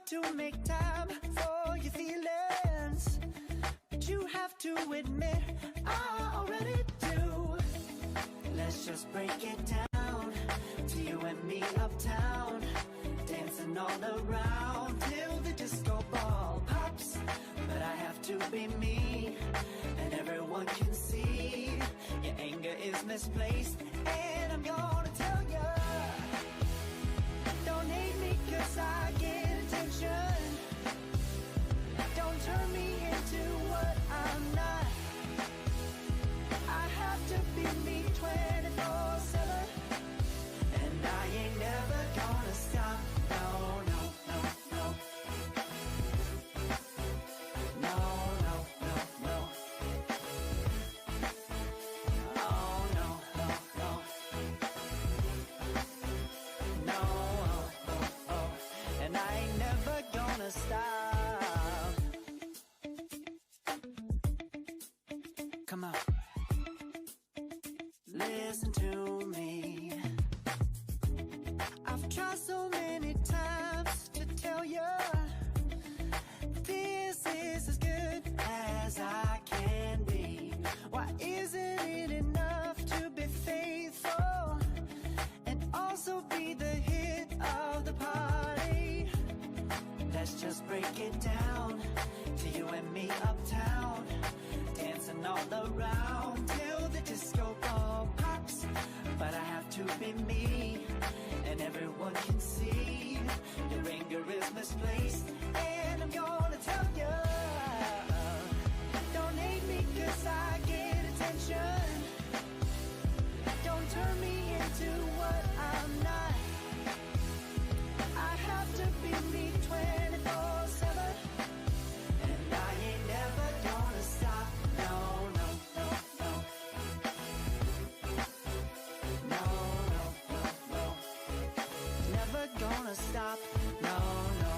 to make time for your feelings, but you have to admit I already do. Let's just break it down to you and me uptown, dancing all around till the disco ball pops. But I have to be me, and everyone can see your anger is misplaced, and I'm gonna tell ya, don't hate me 'cause I get attention. Don't turn me into what I'm not. I have to be me 24/7, and I ain't never gonna stop. No, no, no, no. No, no, no, no. Oh, no, no, no. No, oh, oh, oh. And I ain't never gonna stop. Come on. Listen to me. I've tried so many times to tell you this is as good as I can be. Why isn't it enough to be faithful and also be the hit of the party? Let's just break it down to you and me uptown, dancing all around till the disco ball pops. But I have to be me, and everyone can see your anger is misplaced, and I'm gonna tell you, don't hate me 'cause I get attention. Don't turn me into what I'm not. I have to be me 24/7, and I ain't never gonna stop. No, no, no, no. No, no, no, no. Never gonna stop. No, no,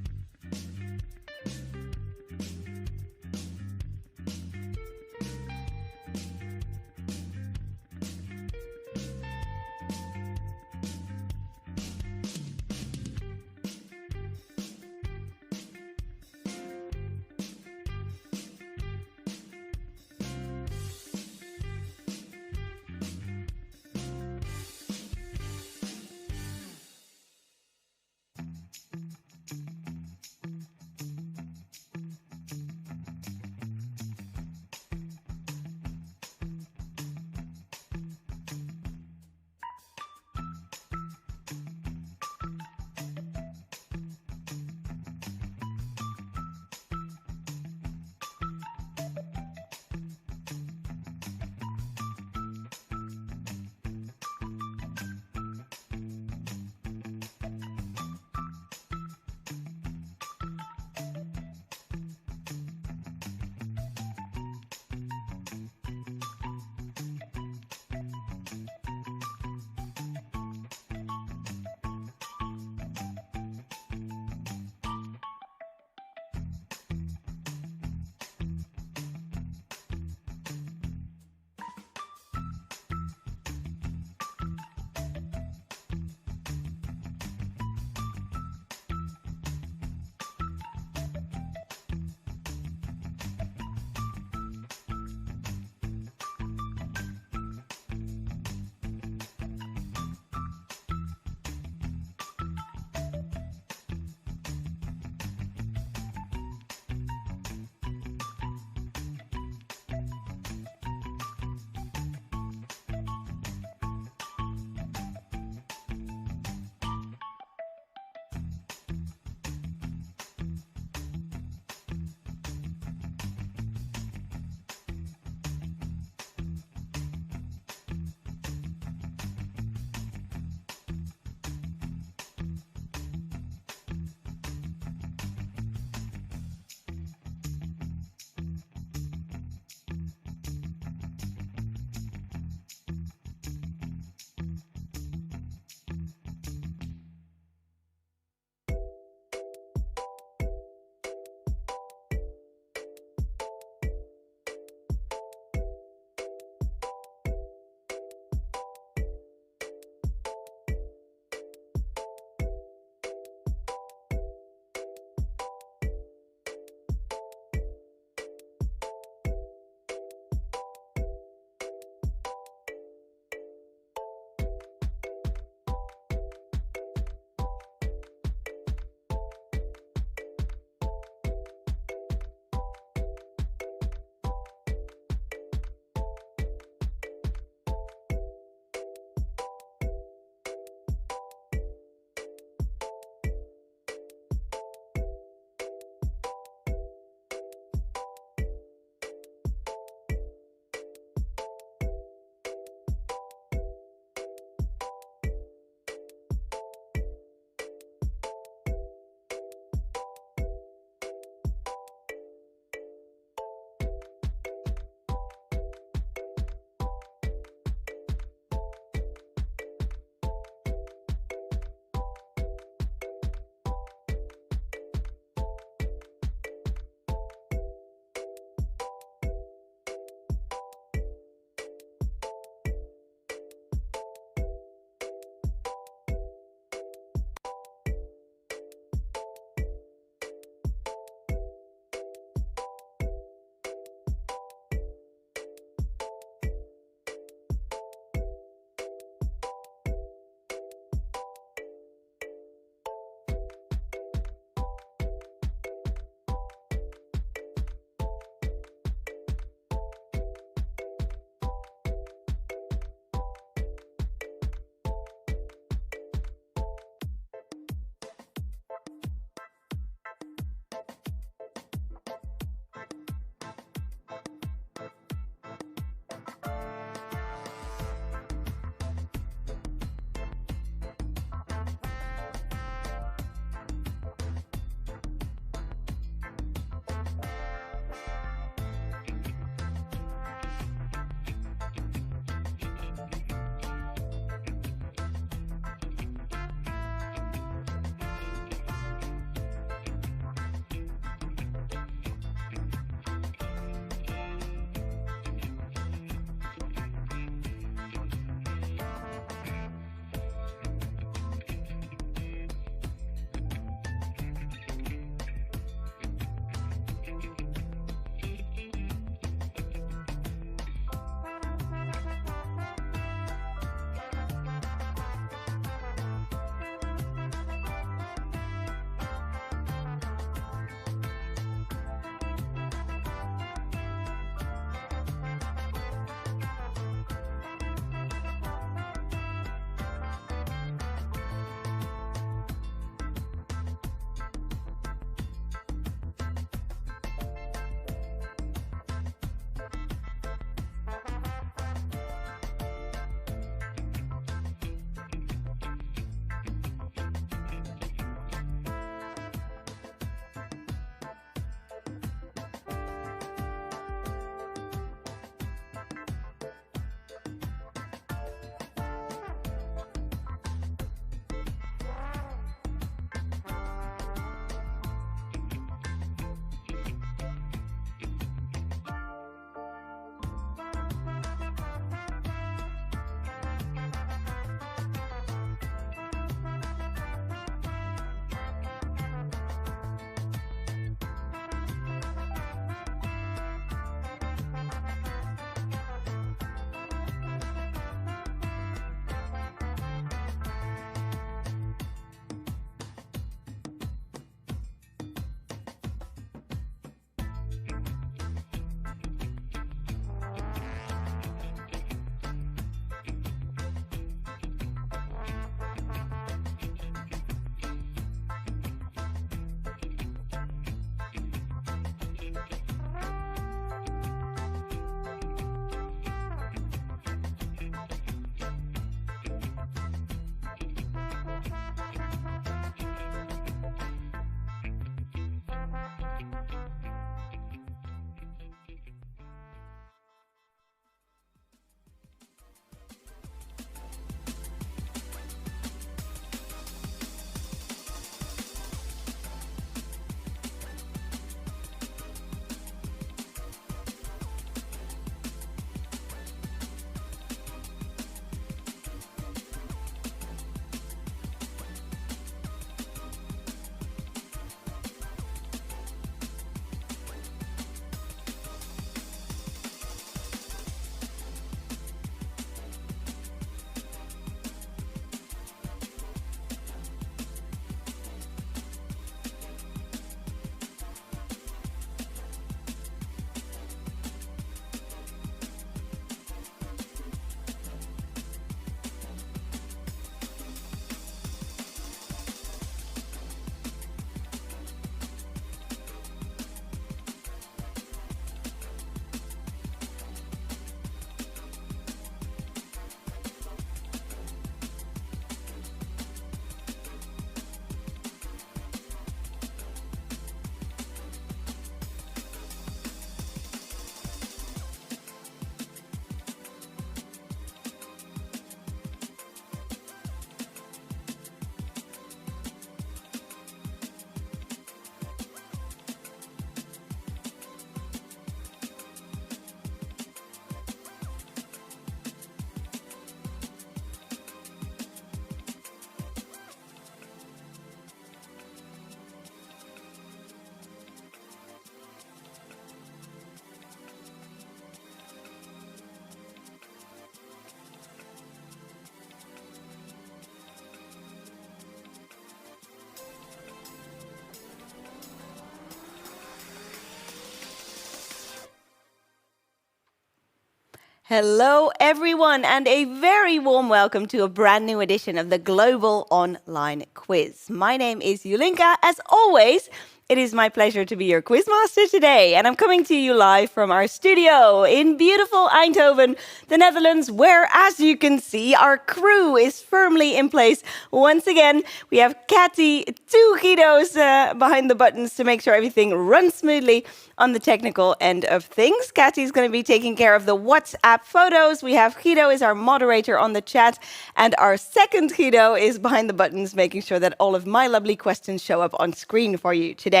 Hello, everyone, and a very warm welcome to a brand new edition of the Global Online Quiz. My name is Julinka. As always, it is my pleasure to be your quizmaster today, and I'm coming to you live from our studio in beautiful Eindhoven, the Netherlands, where, as you can see, our crew is firmly in place. Once again, we have Cathy, two Guidos behind the buttons to make sure everything runs smoothly on the technical end of things. Cathy is going to be taking care of the WhatsApp photos. We have Guido is our moderator on the chat, and our second Guido is behind the buttons, making sure that all of my lovely questions show up on screen for you today.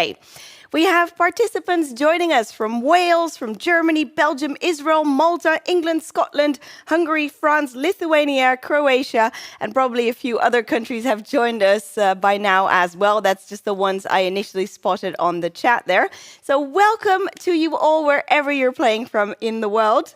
We have participants joining us from Wales, from Germany, Belgium, Israel, Malta, England, Scotland, Hungary, France, Lithuania, Croatia, and probably a few other countries have joined us by now as well. That's just the ones I initially spotted on the chat there. So welcome to you all wherever you're playing from in the world.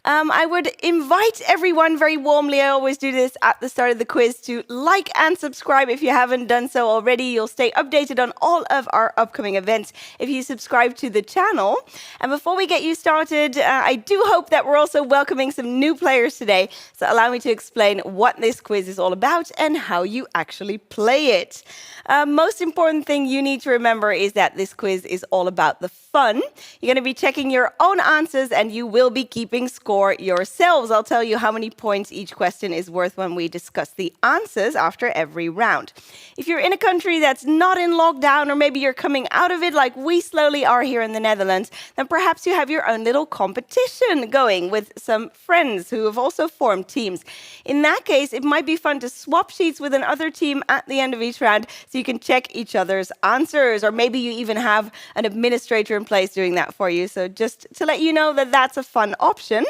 I would invite everyone very warmly, I always do this at the start of the quiz, to like and subscribe if you haven't done so already. You'll stay updated on all of our upcoming events if you subscribe to the channel. And before we get you started, I do hope that we're also welcoming some new players today. So allow me to explain what this quiz is all about and how you actually play it. Most important thing you need to remember is that this quiz is all about the fun. You're going to be checking your own answers and you will be keeping score yourselves. I'll tell you how many points each question is worth when we discuss the answers after every round. If you're in a country that's not in lockdown, or maybe you're coming out of it like we slowly are here in the Netherlands, then perhaps you have your own little competition going with some friends who have also formed teams. In that case, it might be fun to swap sheets with another team at the end of each round so you can check each other's answers, or maybe you even have an administrator in place doing that for you. So just to let you know that that's a fun option.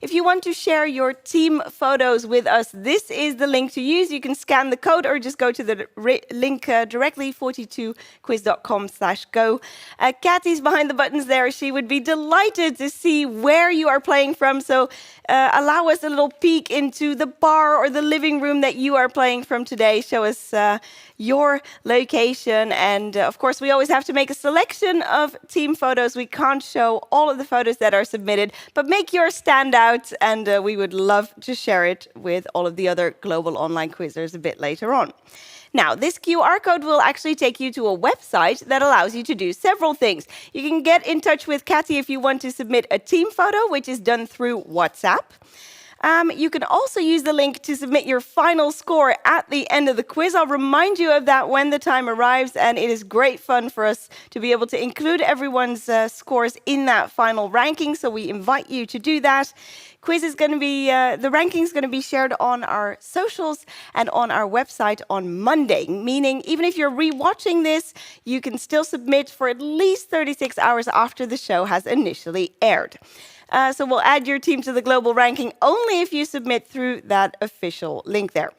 If you want to share your team photos with us, this is the link to use. You can scan the code or just go to the link directly, 42quiz.com/go. Cathy's behind the buttons there. She would be delighted to see where you are playing from. So allow us a little peek into the bar or the living room that you are playing from today. Show us your location. And of course, we always have to make a selection of team photos. We can't show all of the photos that are submitted, but make yours stand out. And we would love to share it with all of the other global online quizzers a bit later on. Now, this QR code will actually take you to a website that allows you to do several things. You can get in touch with Cathy if you want to submit a team photo, which is done through WhatsApp. You can also use the link to submit your final score at the end of the quiz. I'll remind you of that when the time arrives, and it is great fun for us to be able to include everyone's scores in that final ranking, so we invite you to do that. Quiz is going to be, the ranking is going to be shared on our socials and on our website on Monday, meaning even if you're rewatching this, you can still submit for at least 36 hours after the show has initially aired. So we'll add your team to the global ranking only if you submit through that official link there.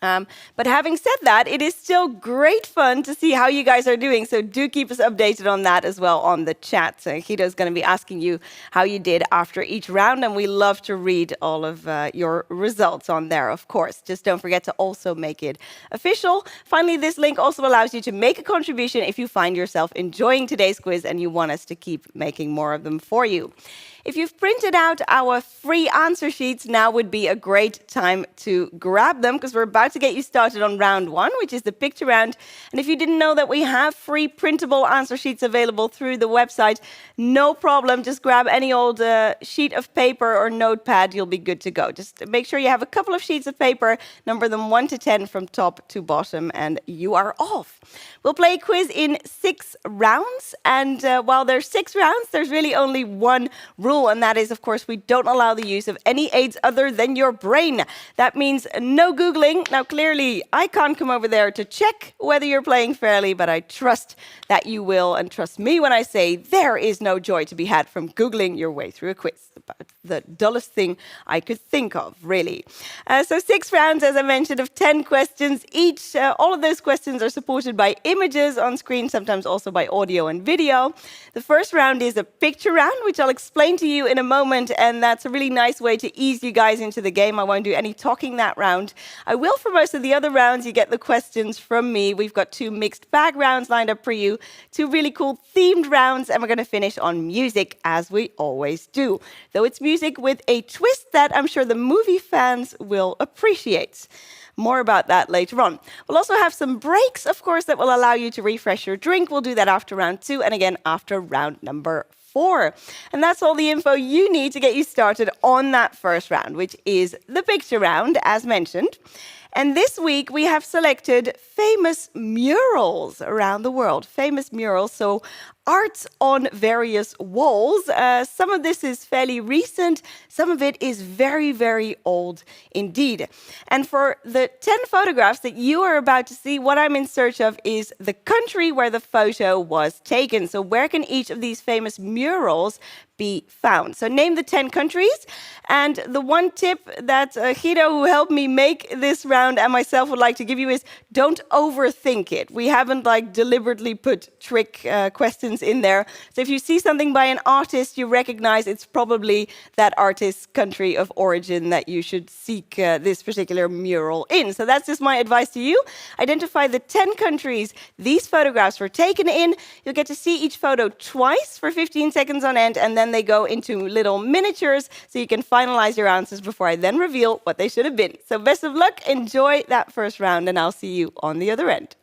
But having said that, it is still great fun to see how you guys are doing. So do keep us updated on that as well on the chat. So Guido's going to be asking you how you did after each round, and we love to read all of your results on there, of course. Just don't forget to also make it official. Finally, this link also allows you to make a contribution if you find yourself enjoying today's quiz and you want us to keep making more of them for you. If you've printed out our free answer sheets, now would be a great time to grab them, because we're about to get you started on round one, which is the picture round. And if you didn't know that we have free printable answer sheets available through the website, no problem. Just grab any old sheet of paper or notepad. You'll be good to go. Just make sure you have a couple of sheets of paper, number them 1 to 10 from top to bottom, and you are off. We'll play a quiz in 6 rounds. And while there's 6 rounds, there's really only one rule, and that is, of course, we don't allow the use of any aids other than your brain. That means no Googling. Now, clearly, I can't come over there to check whether you're playing fairly, but I trust that you will, and trust me when I say there is no joy to be had from Googling your way through a quiz. About the dullest thing I could think of, really. So 6 rounds, as I mentioned, of 10 questions each. All of those questions are supported by images on screen, sometimes also by audio and video. The first round is a picture round, which I'll explain to you in a moment, and that's a really nice way to ease you guys into the game. I won't do any talking that round. I will for most of the other rounds. You get the questions from me. We've got 2 mixed bag rounds lined up for you, 2 really cool themed rounds, and we're going to finish on music as we always do. Though it's music with a twist that I'm sure the movie fans will appreciate. More about that later on. We'll also have some breaks, of course, that will allow you to refresh your drink. We'll do that after round 2 and again after round number 4. And that's all the info you need to get you started on that first round, which is the picture round, as mentioned. And this week we have selected famous murals around the world. Famous murals, so art on various walls. Some of this is fairly recent. Some of it is very, very old indeed. And for the 10 photographs that you are about to see, what I'm in search of is the country where the photo was taken. So where can each of these famous murals be found? So name the 10 countries. And the one tip that Guido, who helped me make this round, and myself would like to give you is don't overthink it. We haven't deliberately put trick questions in there. So if you see something by an artist, you recognize it's probably that artist's country of origin that you should seek this particular mural in. So that's just my advice to you. Identify the 10 countries these photographs were taken in. You'll get to see each photo twice for 15 seconds on end, and then they go into little miniatures so you can finalize your answers before I then reveal what they should have been. So best of luck, enjoy that first round, and I'll see you on the other end.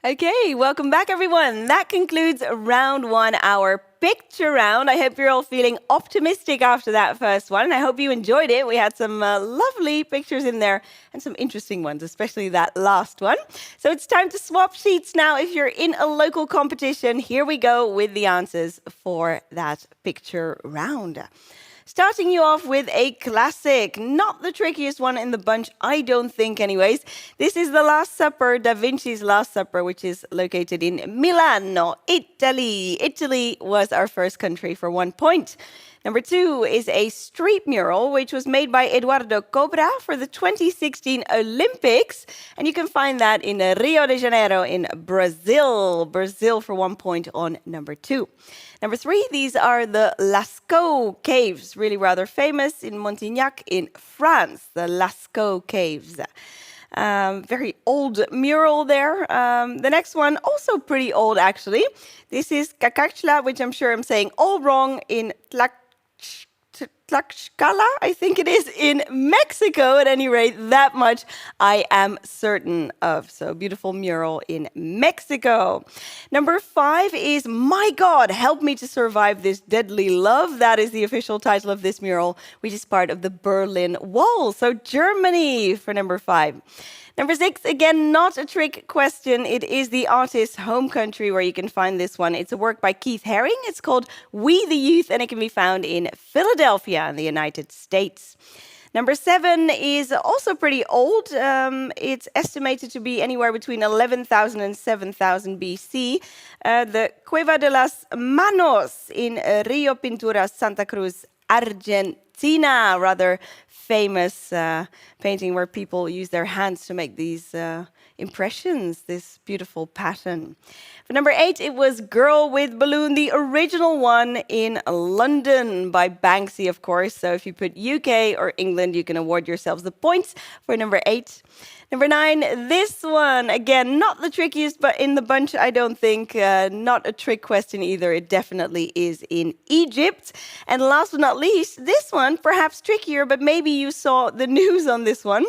Okay, welcome back, everyone. That concludes round one, our picture round. I hope you're all feeling optimistic after that first one. I hope you enjoyed it. We had some lovely pictures in there and some interesting ones, especially that last one. So it's time to swap sheets now. If you're in a local competition, here we go with the answers for that picture round. Starting you off with a classic, not the trickiest one in the bunch, I don't think anyways. This is The Last Supper, Da Vinci's Last Supper, which is located in Milano, Italy. Italy was our first country for 1 point. Number 2 is a street mural, which was made by Eduardo Cobra for the 2016 Olympics. And you can find that in Rio de Janeiro in Brazil. Brazil for 1 point on number 2. Number 3, these are the Lascaux Caves, really rather famous in Montignac in France, the Lascaux Caves. Very old mural there. The next one, also pretty old actually. This is Cacachla, which I'm sure I'm saying all wrong, in Tlaxcala, I think it is, in Mexico. At any rate, that much I am certain of. So, beautiful mural in Mexico. Number 5 is My God, Help Me to Survive This Deadly Love. That is the official title of this mural, which is part of the Berlin Wall. So, Germany for number 5. Number 6, again, not a trick question. It is the artist's home country where you can find this one. It's a work by Keith Haring. It's called We the Youth, and it can be found in Philadelphia in the United States. Number 7 is also pretty old. It's estimated to be anywhere between 11,000 and 7,000 BC. The Cueva de las Manos in Rio Pinturas, Santa Cruz, Argentina. Rather famous painting where people use their hands to make these impressions, this beautiful pattern. For number 8, it was Girl with Balloon, the original one in London by Banksy, of course. So if you put UK or England, you can award yourselves the points for number 8. Number 9, this one, again, not the trickiest, but in the bunch, I don't think. Not a trick question either. It definitely is in Egypt. And last but not least, this one, perhaps trickier, but maybe you saw the news on this one.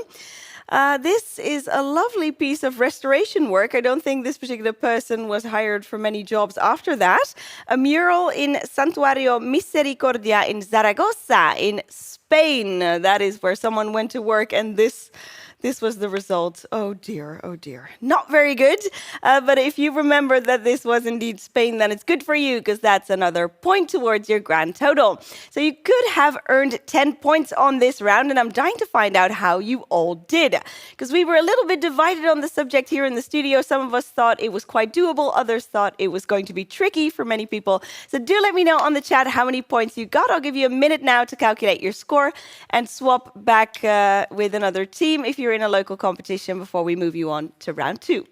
This is a lovely piece of restoration work. I don't think this particular person was hired for many jobs after that. A mural in Santuario Misericordia in Zaragoza in Spain. That is where someone went to work, and this was the result. Oh dear, oh dear. Not very good. But if you remember that this was indeed Spain, then it's good for you, because that's another point towards your grand total. So you could have earned 10 points on this round, and I'm dying to find out how you all did. Because we were a little bit divided on the subject here in the studio. Some of us thought it was quite doable. Others thought it was going to be tricky for many people. So do let me know on the chat how many points you got. I'll give you a minute now to calculate your score and swap back with another team if you're in a local competition before we move you on to round 2.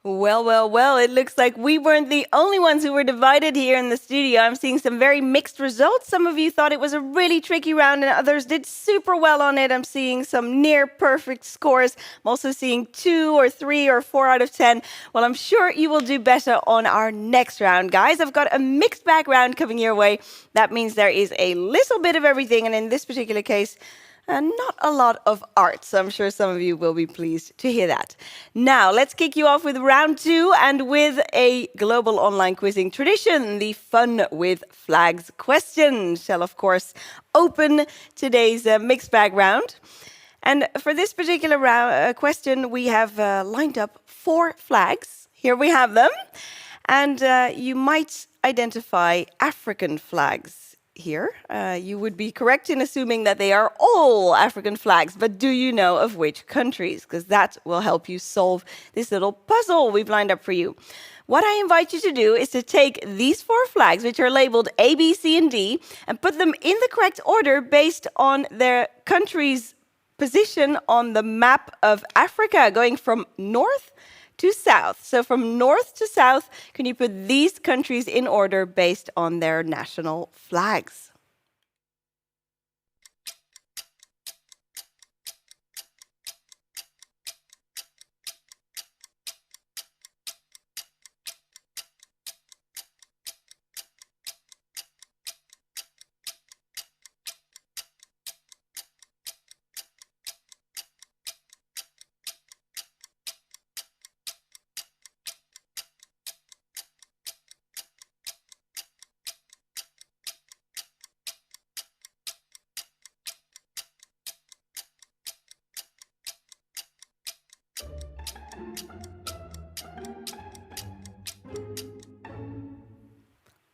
Well, it looks like we weren't the only ones who were divided here in the studio. I'm seeing some very mixed results. Some of you thought it was a really tricky round and others did super well on it. I'm seeing some near perfect scores. I'm also seeing 2 or 3 or 4 out of 10. Well, I'm sure you will do better on our next round, guys. I've got a mixed bag round coming your way. That means there is a little bit of everything, and in this particular case, not a lot of art, so I'm sure some of you will be pleased to hear that. Now, let's kick you off with round 2 and with a global online quizzing tradition. The Fun with Flags question shall, of course, open today's mixed bag round. And for this particular question, we have lined up 4 flags. Here we have them. And you might identify African flags here. You would be correct in assuming that they are all African flags, but do you know of which countries? Because that will help you solve this little puzzle we've lined up for you. What I invite you to do is to take these 4 flags, which are labeled A, B, C, and D, and put them in the correct order based on their country's position on the map of Africa, going from north to south. So from north to south, can you put these countries in order based on their national flags?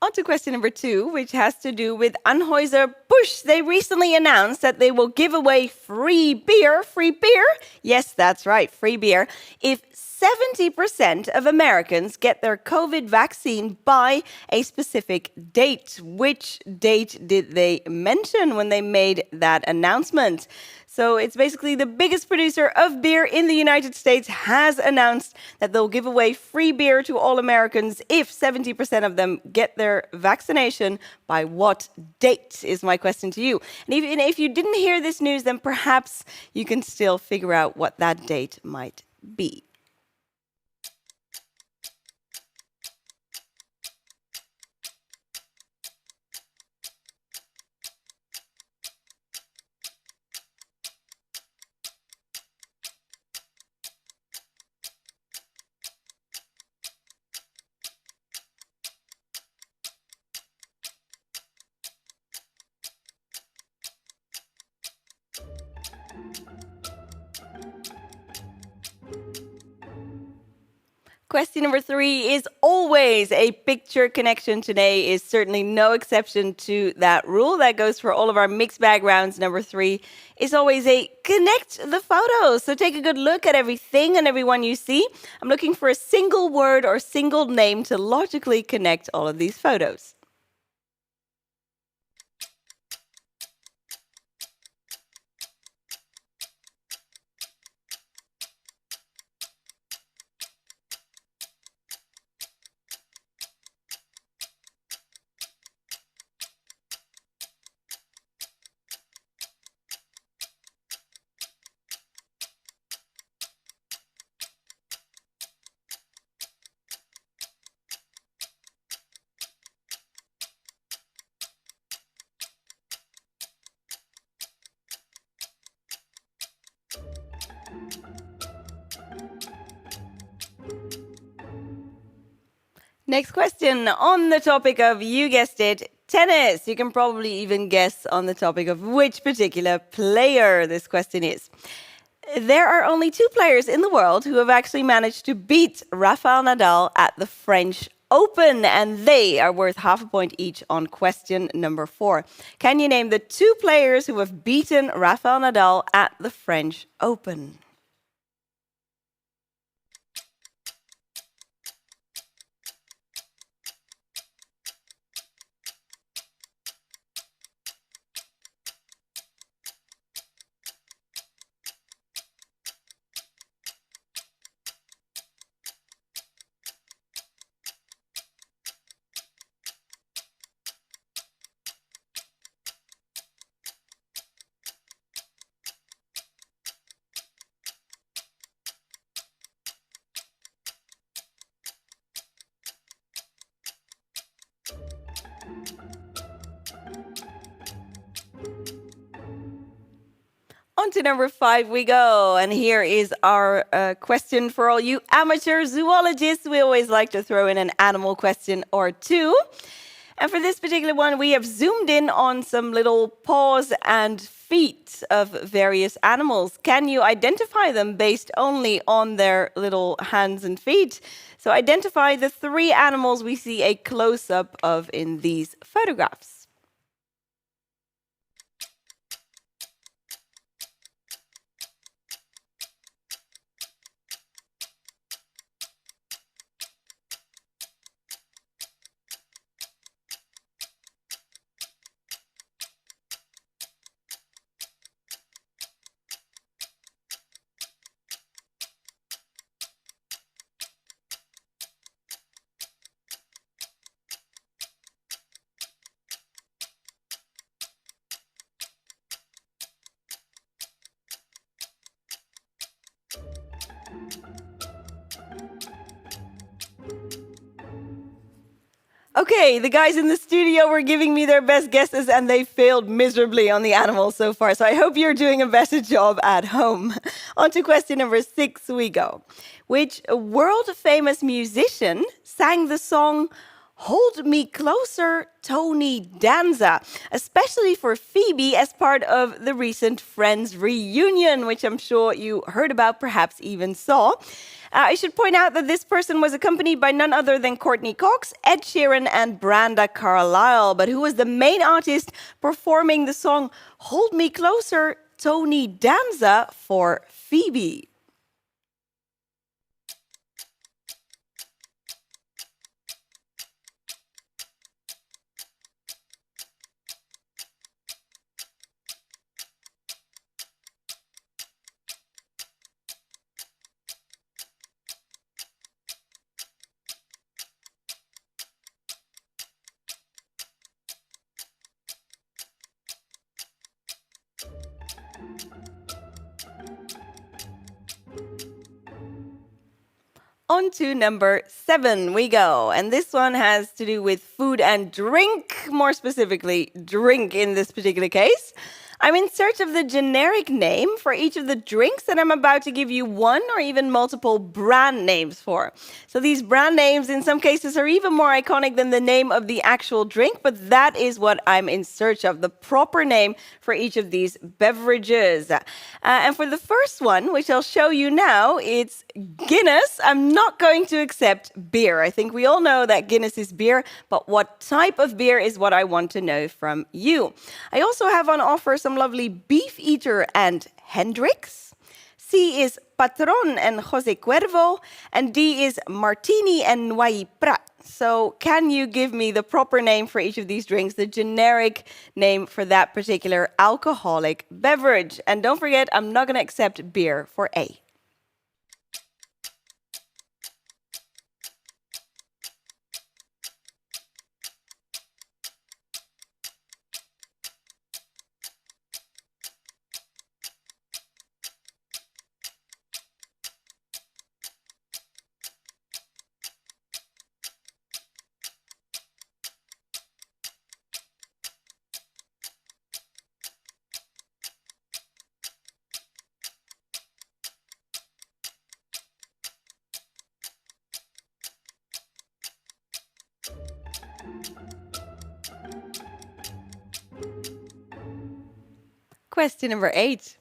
On to question number 2, which has to do with Anheuser-Busch. They recently announced that they will give away free beer. Free beer? Yes, that's right, free beer. If 70% of Americans get their COVID vaccine by a specific date. Which date did they mention when they made that announcement? So it's basically the biggest producer of beer in the United States has announced that they'll give away free beer to all Americans if 70% of them get their vaccination. By what date is my question to you. And even if you didn't hear this news, then perhaps you can still figure out what that date might be. Question number 3 is always a picture connection. Today is certainly no exception to that rule. That goes for all of our mixed bag rounds. Number 3 is always a connect the photos. So take a good look at everything and everyone you see. I'm looking for a single word or single name to logically connect all of these photos. Next question on the topic of, you guessed it, tennis. You can probably even guess on the topic of which particular player this question is. There are only 2 players in the world who have actually managed to beat Rafael Nadal at the French Open, and they are worth half a point each on question number 4. Can you name the 2 players who have beaten Rafael Nadal at the French Open? On to number 5 we go, and here is our question for all you amateur zoologists. We always like to throw in an animal question or 2. And for this particular one, we have zoomed in on some little paws and feet of various animals. Can you identify them based only on their little hands and feet? So identify the 3 animals we see a close-up of in these photographs. Okay, the guys in the studio were giving me their best guesses and they failed miserably on the animals so far. So I hope you're doing a better job at home. On to question number 6 we go. Which world-famous musician sang the song Hold Me Closer, Tony Danza, especially for Phoebe as part of the recent Friends reunion, which I'm sure you heard about, perhaps even saw. I should point out that this person was accompanied by none other than Courtney Cox, Ed Sheeran, and Branda Carlisle. But who was the main artist performing the song Hold Me Closer, Tony Danza for Phoebe? On to number 7 we go. And this one has to do with food and drink, more specifically, drink in this particular case. I'm in search of the generic name for each of the drinks that I'm about to give you one or even multiple brand names for. So these brand names in some cases are even more iconic than the name of the actual drink, but that is what I'm in search of, the proper name for each of these beverages. And for the first one, which I'll show you now, it's Guinness. I'm not going to accept beer. I think we all know that Guinness is beer, but what type of beer is what I want to know from you. I also have on offer some lovely Beef Eater and Hendrix. C is Patron and Jose Cuervo. And D is Martini and Nuai Prat. So can you give me the proper name for each of these drinks, the generic name for that particular alcoholic beverage? And don't forget, I'm not going to accept beer for A. Question number 8.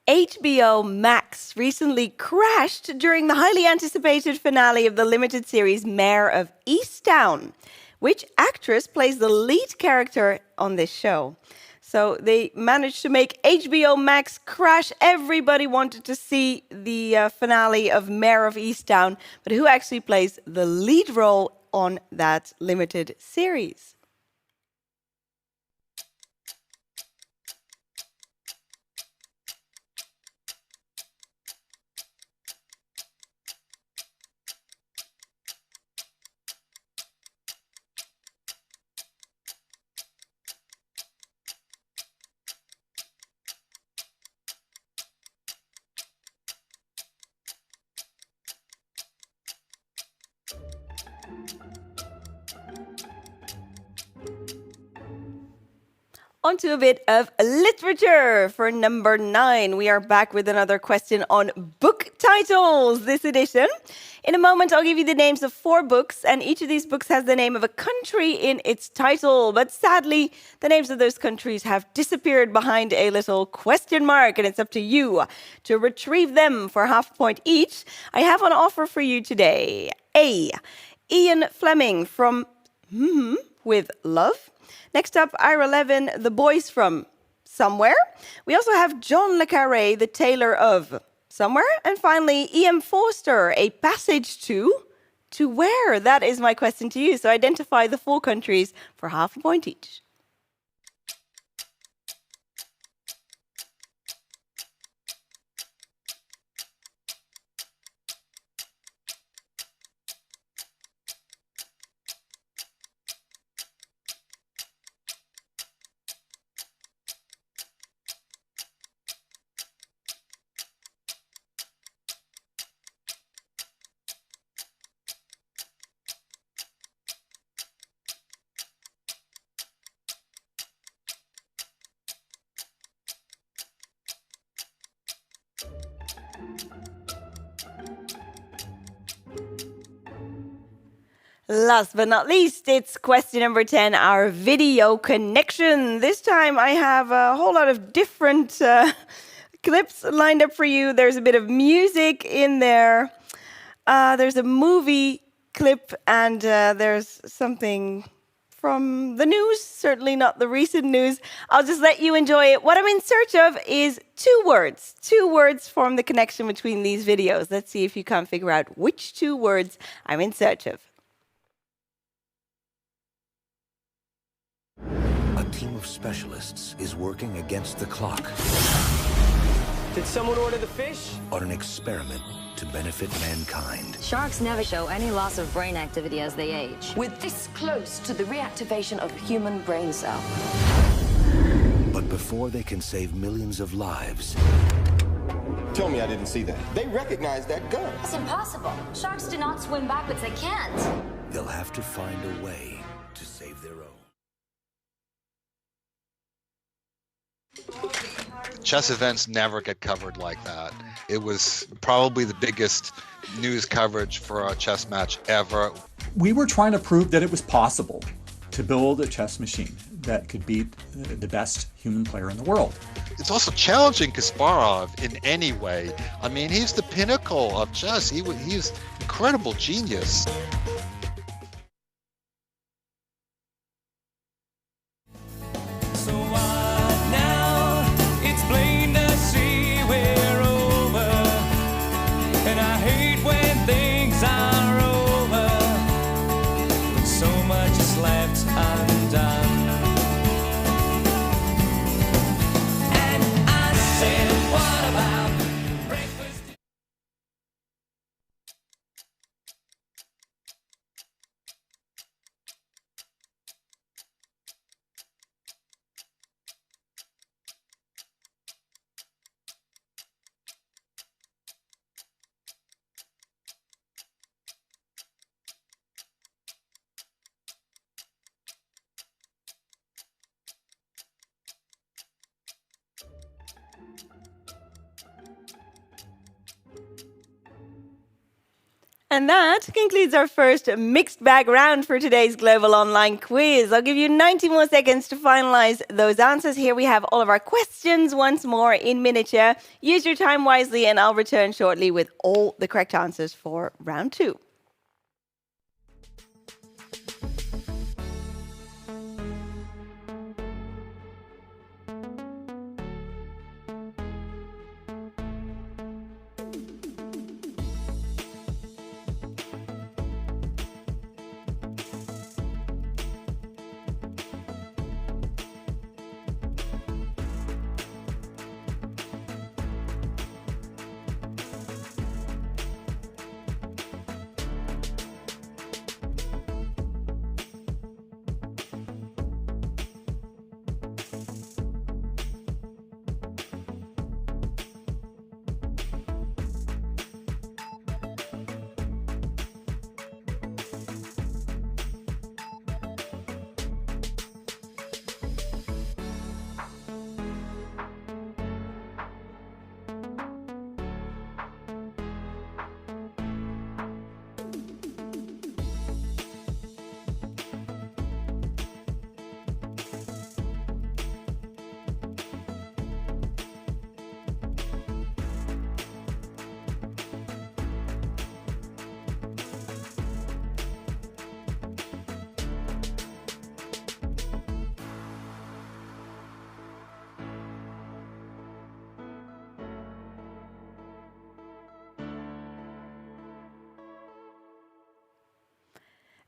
HBO Max recently crashed during the highly anticipated finale of the limited series Mayor of Easttown. Which actress plays the lead character on this show? So they managed to make HBO Max crash. Everybody wanted to see the finale of Mayor of Easttown, but who actually plays the lead role on that limited series? onto a bit of literature. For number 9, we are back with another question on book titles this edition. In a moment, I'll give you the names of 4 books, and each of these books has the name of a country in its title. But sadly, the names of those countries have disappeared behind a little question mark, and it's up to you to retrieve them for half a point each. I have an offer for you today. A. Ian Fleming from with Love. Next up, Ira Levin, The Boys from Somewhere. We also have John le Carré, the tailor of Somewhere. And finally, E.M. Forster, A Passage to Where? That is my question to you. So identify the 4 countries for half a point each. Last but not least, it's question number 10, our video connection. This time I have a whole lot of different clips lined up for you. There's a bit of music in there. There's a movie clip, and there's something from the news, certainly not the recent news. I'll just let you enjoy it. What I'm in search of is 2 words. 2 words form the connection between these videos. Let's see if you can figure out which 2 words I'm in search of. A team of specialists is working against the clock Did someone order the fish? on an experiment to benefit mankind. Sharks never show any loss of brain activity as they age. We're this close to the reactivation of human brain cell. But before they can save millions of lives, Tell me I didn't see that. They recognize that gun. It's impossible. Sharks do not swim backwards. They can't. they'll have to find a way to save their own. Chess events never get covered like that. It was probably the biggest news coverage for a chess match ever. We were trying to prove that it was possible to build a chess machine that could beat the best human player in the world. It's also challenging Kasparov in any way. I mean, he's the pinnacle of chess. He's incredible genius. So what now? It's plain to see we're over, and I hate when things are over. So much is left undone. And I said, what about breakfast? And that concludes our first mixed bag round for today's Global Online Quiz. I'll give you 90 more seconds to finalize those answers. Here we have all of our questions once more in miniature. Use your time wisely, and I'll return shortly with all the correct answers for round 2.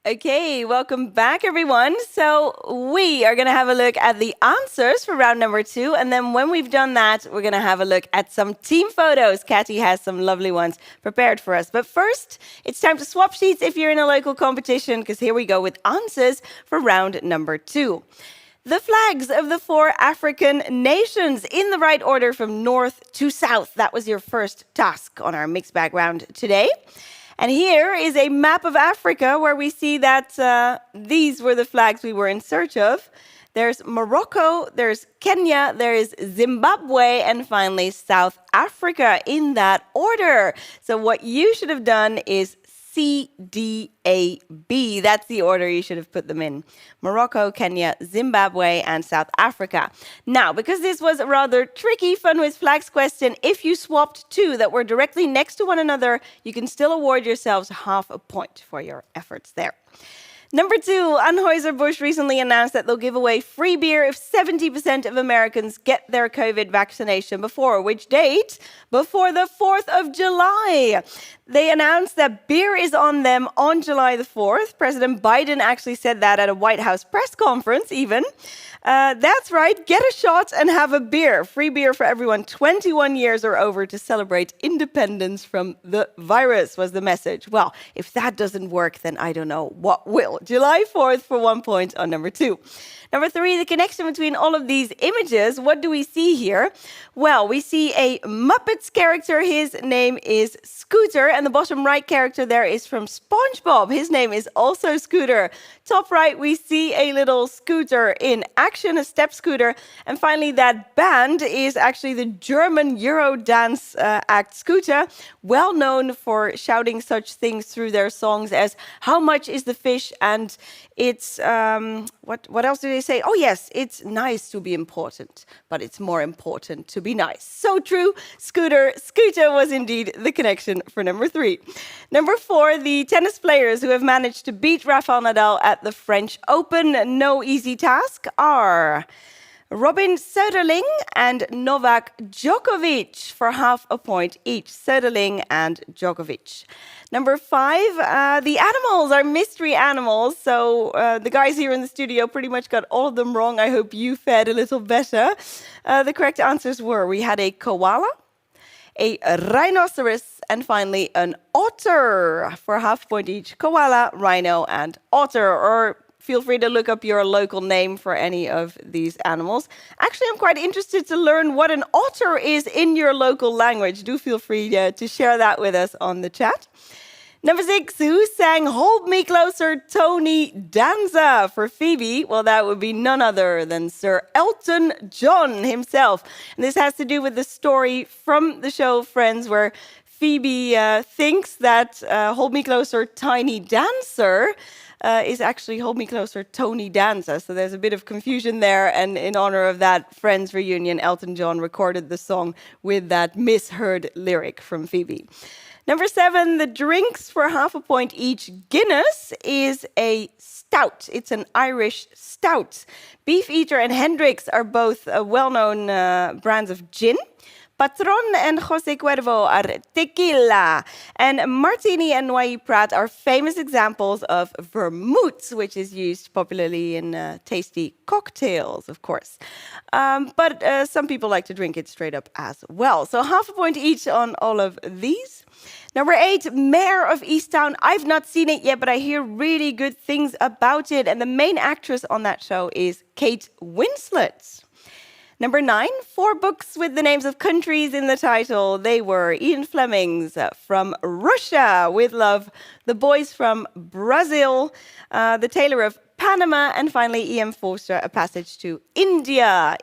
Okay, welcome back, everyone. So we are going to have a look at the answers for round number 2. And then when we've done that, we're going to have a look at some team photos. Katty has some lovely ones prepared for us. But first, it's time to swap sheets if you're in a local competition, because here we go with answers for round number 2. The flags of the 4 African nations in the right order from north to south. That was your first task on our mixed bag round today. And here is a map of Africa where we see that these were the flags we were in search of. There's Morocco, there's Kenya, there is Zimbabwe, and finally South Africa in that order. So what you should have done is C, D, A, B. That's the order you should have put them in. Morocco, Kenya, Zimbabwe, and South Africa. Now, because this was a rather tricky Fun with Flags question, if you swapped 2 that were directly next to one another, you can still award yourselves half a point for your efforts there. Number 2, Anheuser-Busch recently announced that they'll give away free beer if 70% of Americans get their COVID vaccination before. Which date? Before the 4th of July. They announced that beer is on them on July the 4th. President Biden actually said that at a White House press conference even. That's right, get a shot and have a beer. Free beer for everyone 21 years or over to celebrate independence from the virus was the message. Well, if that doesn't work, then I don't know what will. July 4th for 1 point on number 2. Number 3, the connection between all of these images. What do we see here? Well, we see a Muppets character. His name is Scooter. And the bottom right character there is from SpongeBob. His name is also Scooter. Top right, we see a little scooter in action, a step scooter. And finally, that band is actually the German Euro dance act Scooter, well known for shouting such things through their songs as "How much is the fish?" and it's what else do they say? Oh yes, it's nice to be important, but it's more important to be nice. So true. Scooter was indeed the connection for number 3. Number 4, the tennis players who have managed to beat Rafael Nadal at the French Open, no easy task, are Robin Söderling and Novak Djokovic for half a point each. Söderling and Djokovic. Number 5, the animals are mystery animals. So the guys here in the studio pretty much got all of them wrong. I hope you fared a little better. The correct answers were, we had a koala, a rhinoceros, and finally an otter for half a point each. Koala, rhino, and otter. Or feel free to look up your local name for any of these animals. Actually, I'm quite interested to learn what an otter is in your local language. Do feel free to share that with us on the chat. Number 6, who sang Hold Me Closer, Tony Danza for Phoebe? Well, that would be none other than Sir Elton John himself. And this has to do with the story from the show Friends, where Phoebe thinks that Hold Me Closer, Tiny Dancer is actually Hold Me Closer, Tony Danza. So there's a bit of confusion there. And in honor of that Friends reunion, Elton John recorded the song with that misheard lyric from Phoebe. Number 7, the drinks for half a point each. Guinness is a stout. It's an Irish stout. Beefeater and Hendrick's are both well-known brands of gin. Patron and José Cuervo are tequila. And Martini and Noilly Prat are famous examples of vermouth, which is used popularly in tasty cocktails, of course. But some people like to drink it straight up as well. So half a point each on all of these. Number 8, Mayor of Easttown. I've not seen it yet, but I hear really good things about it. And the main actress on that show is Kate Winslet. Number 9, 4 books with the names of countries in the title. They were Ian Fleming's From Russia with Love, The Boys from Brazil, The Tailor of Panama, and finally E.M. Forster, A Passage to India.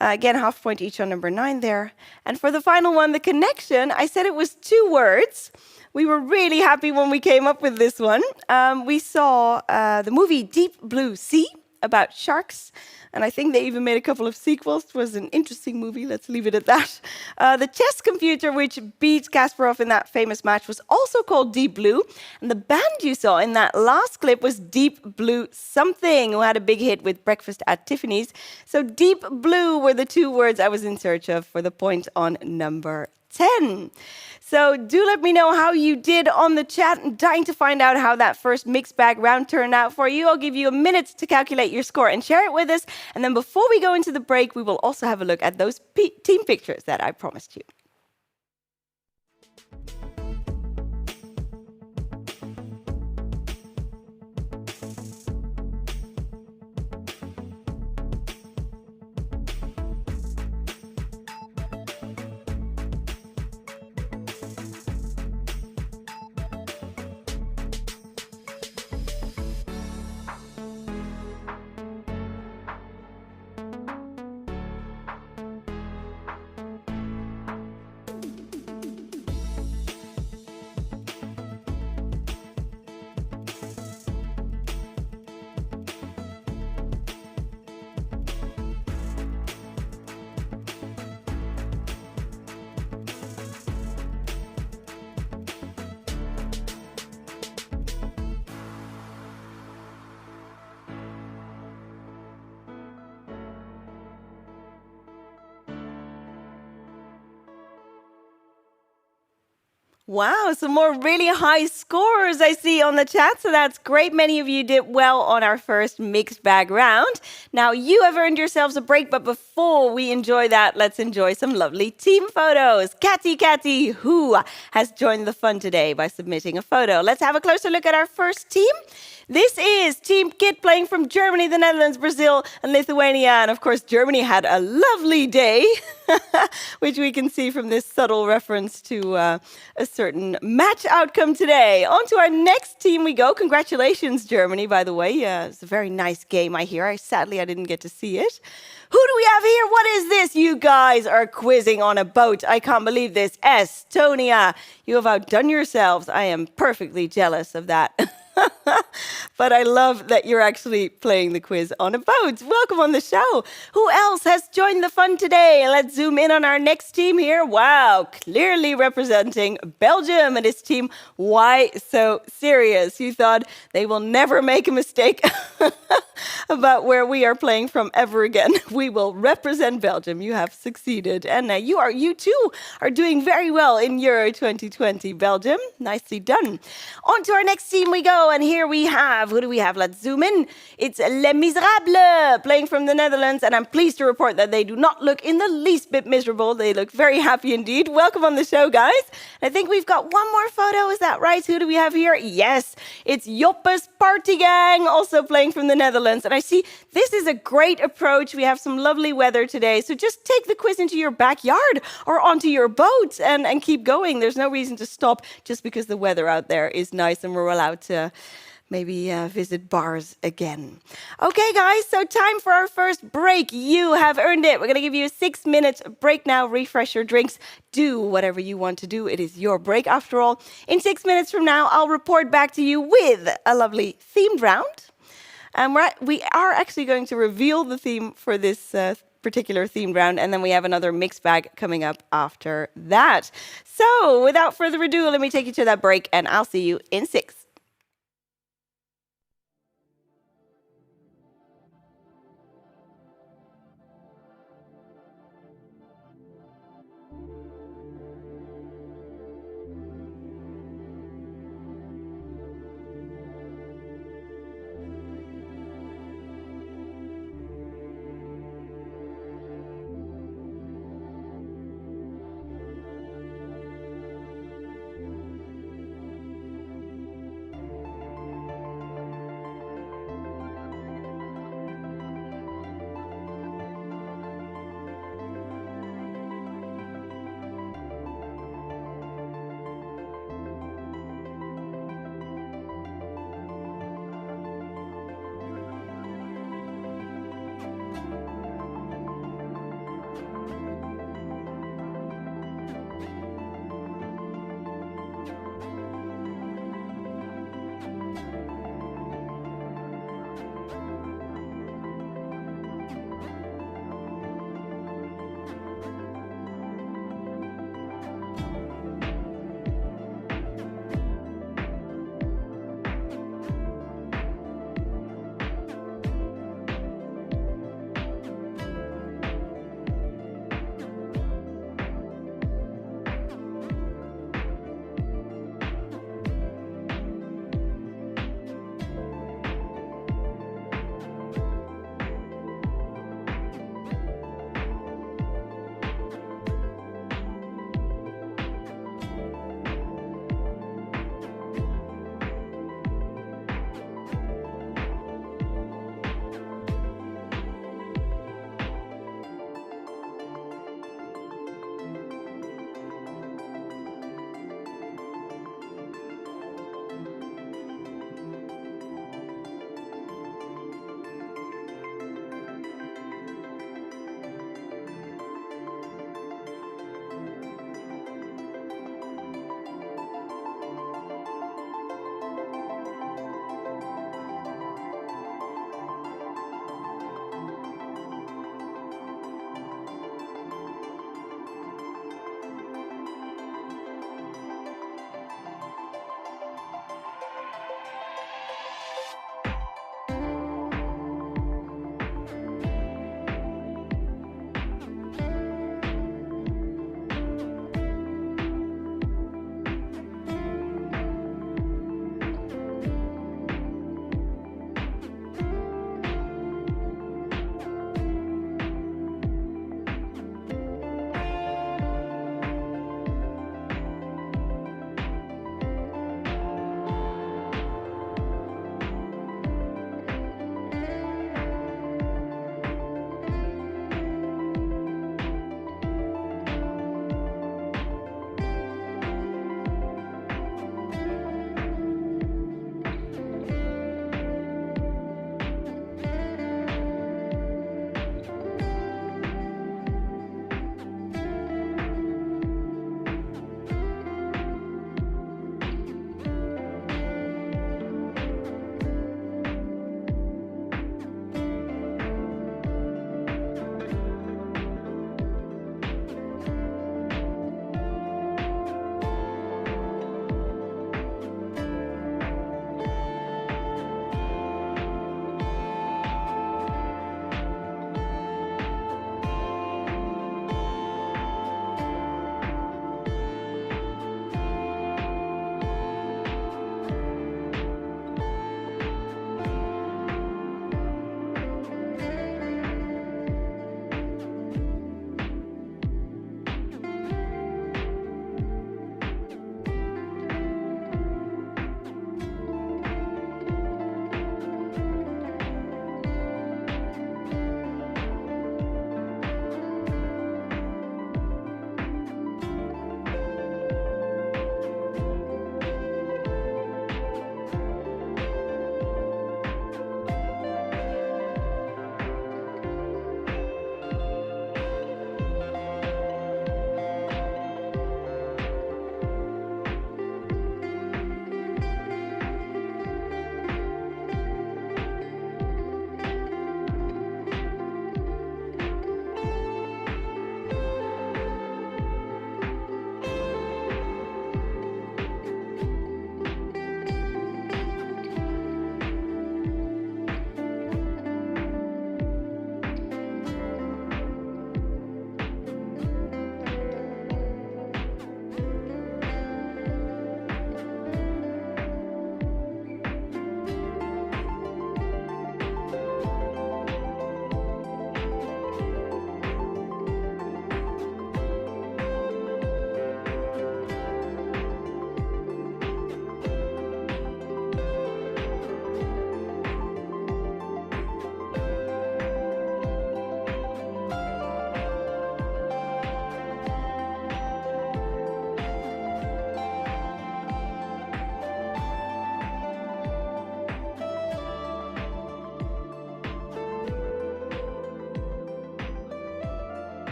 Again, half point each on number 9 there. And for the final one, The Connection, I said it was 2 words. We were really happy when we came up with this one. We saw the movie Deep Blue Sea about sharks. And I think they even made a couple of sequels. It was an interesting movie. Let's leave it at that. The chess computer, which beat Kasparov in that famous match, was also called Deep Blue. And the band you saw in that last clip was Deep Blue Something, who had a big hit with Breakfast at Tiffany's. So Deep Blue were the 2 words I was in search of for the point on number 10. So do let me know how you did on the chat. I'm dying to find out how that first mixed bag round turned out for you. I'll give you a minute to calculate your score and share it with us. And then before we go into the break, we will also have a look at those team pictures that I promised you. Wow, some more really high scores I see on the chat, so that's great. Many of you did well on our first mixed bag round. Now, you have earned yourselves a break, but before we enjoy that, let's enjoy some lovely team photos. Catty, who has joined the fun today by submitting a photo. Let's have a closer look at our first team. This is Team Kit playing from Germany, the Netherlands, Brazil, and Lithuania. And of course, Germany had a lovely day, which we can see from this subtle reference to a certain match outcome today. On to our next team we go. Congratulations, Germany, by the way. It's a very nice game, I hear. Sadly, I didn't get to see it. Who do we have here? What is this? You guys are quizzing on a boat. I can't believe this. Estonia, you have outdone yourselves. I am perfectly jealous of that. But I love that you're actually playing the quiz on a boat. Welcome on the show. Who else has joined the fun today? Let's zoom in on our next team here. Wow, clearly representing Belgium and his team. Why so serious? You thought they will never make a mistake about where we are playing from ever again. We will represent Belgium. You have succeeded. And you too are doing very well in Euro 2020, Belgium. Nicely done. On to our next team we go. And here we have, who do we have? Let's zoom in. It's Les Miserables playing from the Netherlands. And I'm pleased to report that they do not look in the least bit miserable. They look very happy indeed. Welcome on the show, guys. I think we've got one more photo. Is that right? Who do we have here? Yes, it's Joppe's Party Gang, also playing from the Netherlands. And I see this is a great approach. We have some lovely weather today. So just take the quiz into your backyard or onto your boat and keep going. There's no reason to stop just because the weather out there is nice and we're allowed to maybe visit bars again. Okay, guys, so time for our first break. You have earned it. We're going to give you a 6-minute break now. Refresh your drinks. Do whatever you want to do. It is your break after all. In 6 minutes from now, I'll report back to you with a lovely themed round. We are actually going to reveal the theme for this particular themed round, and then we have another mixed bag coming up after that. So without further ado, let me take you to that break, and I'll see you in 6.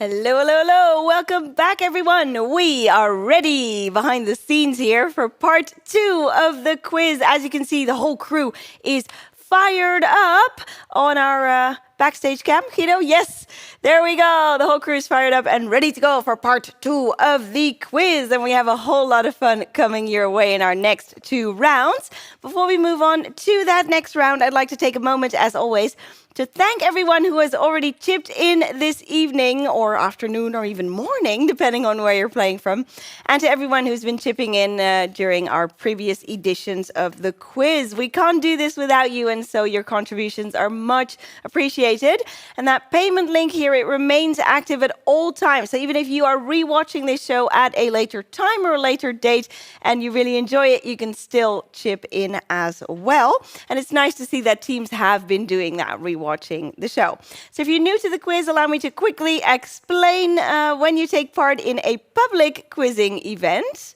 Hello, hello, hello. Welcome back, everyone. We are ready behind the scenes here for part 2 of the quiz. As you can see, the whole crew is fired up on our backstage cam. Guido, yes, there we go. The whole crew is fired up and ready to go for part 2 of the quiz. And we have a whole lot of fun coming your way in our next 2 rounds. Before we move on to that next round, I'd like to take a moment, as always, to thank everyone who has already chipped in this evening or afternoon or even morning, depending on where you're playing from, and to everyone who's been chipping in during our previous editions of the quiz. We can't do this without you, and so your contributions are much appreciated. And that payment link here, it remains active at all times. So even if you are rewatching this show at a later time or a later date and you really enjoy it, you can still chip in as well. And it's nice to see that teams have been doing that, rewatching the show. So if you're new to the quiz, allow me to quickly explain when you take part in a public quizzing event.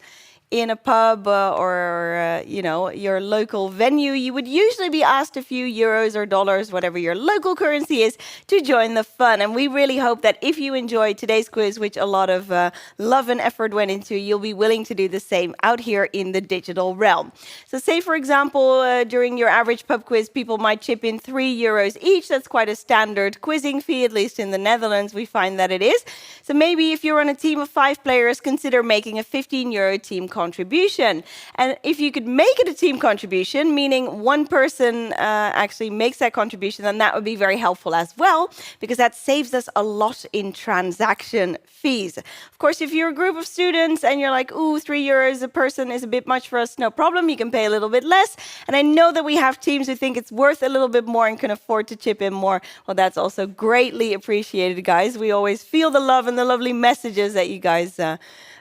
In a pub or your local venue, you would usually be asked a few euros or dollars, whatever your local currency is, to join the fun. And we really hope that if you enjoyed today's quiz, which a lot of love and effort went into, you'll be willing to do the same out here in the digital realm. So say, for example, during your average pub quiz, people might chip in €3 each. That's quite a standard quizzing fee, at least in the Netherlands, we find that it is. So maybe if you're on a team of 5 players, consider making a €15 team contribution. And if you could make it a team contribution, meaning one person actually makes that contribution, then that would be very helpful as well, because that saves us a lot in transaction fees. Of course, if you're a group of students and you're like, ooh, €3 a person is a bit much for us, no problem, you can pay a little bit less. And I know that we have teams who think it's worth a little bit more and can afford to chip in more. Well, that's also greatly appreciated, guys. We always feel the love and the lovely messages that you guys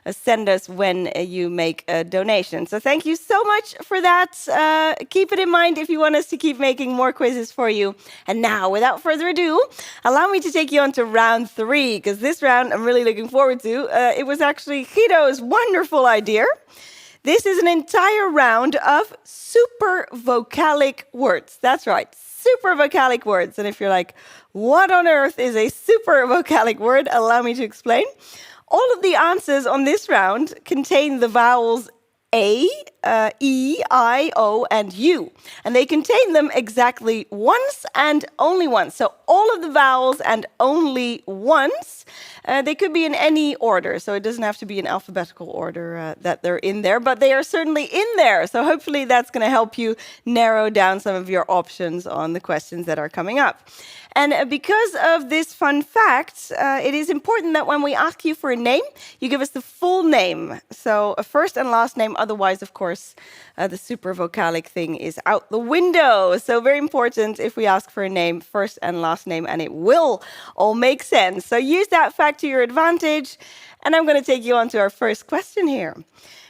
send us when you make a donation. So thank you so much for that. Keep it in mind if you want us to keep making more quizzes for you. And now, without further ado, allow me to take you on to round 3, because this round I'm really looking forward to. It was actually Guido's wonderful idea. This is an entire round of super vocalic words. That's right, super vocalic words. And if you're like, what on earth is a super vocalic word? Allow me to explain. All of the answers on this round contain the vowels A, E, I, O, and U. And they contain them exactly once and only once. So all of the vowels and only once. They could be in any order, so it doesn't have to be in alphabetical order that they're in there, but they are certainly in there. So hopefully that's going to help you narrow down some of your options on the questions that are coming up. And because of this fun fact, it is important that when we ask you for a name, you give us the full name. So a first and last name, otherwise, of course, the super vocalic thing is out the window. So very important if we ask for a name, first and last name, and it will all make sense. So use that fact to your advantage. And I'm going to take you on to our first question here.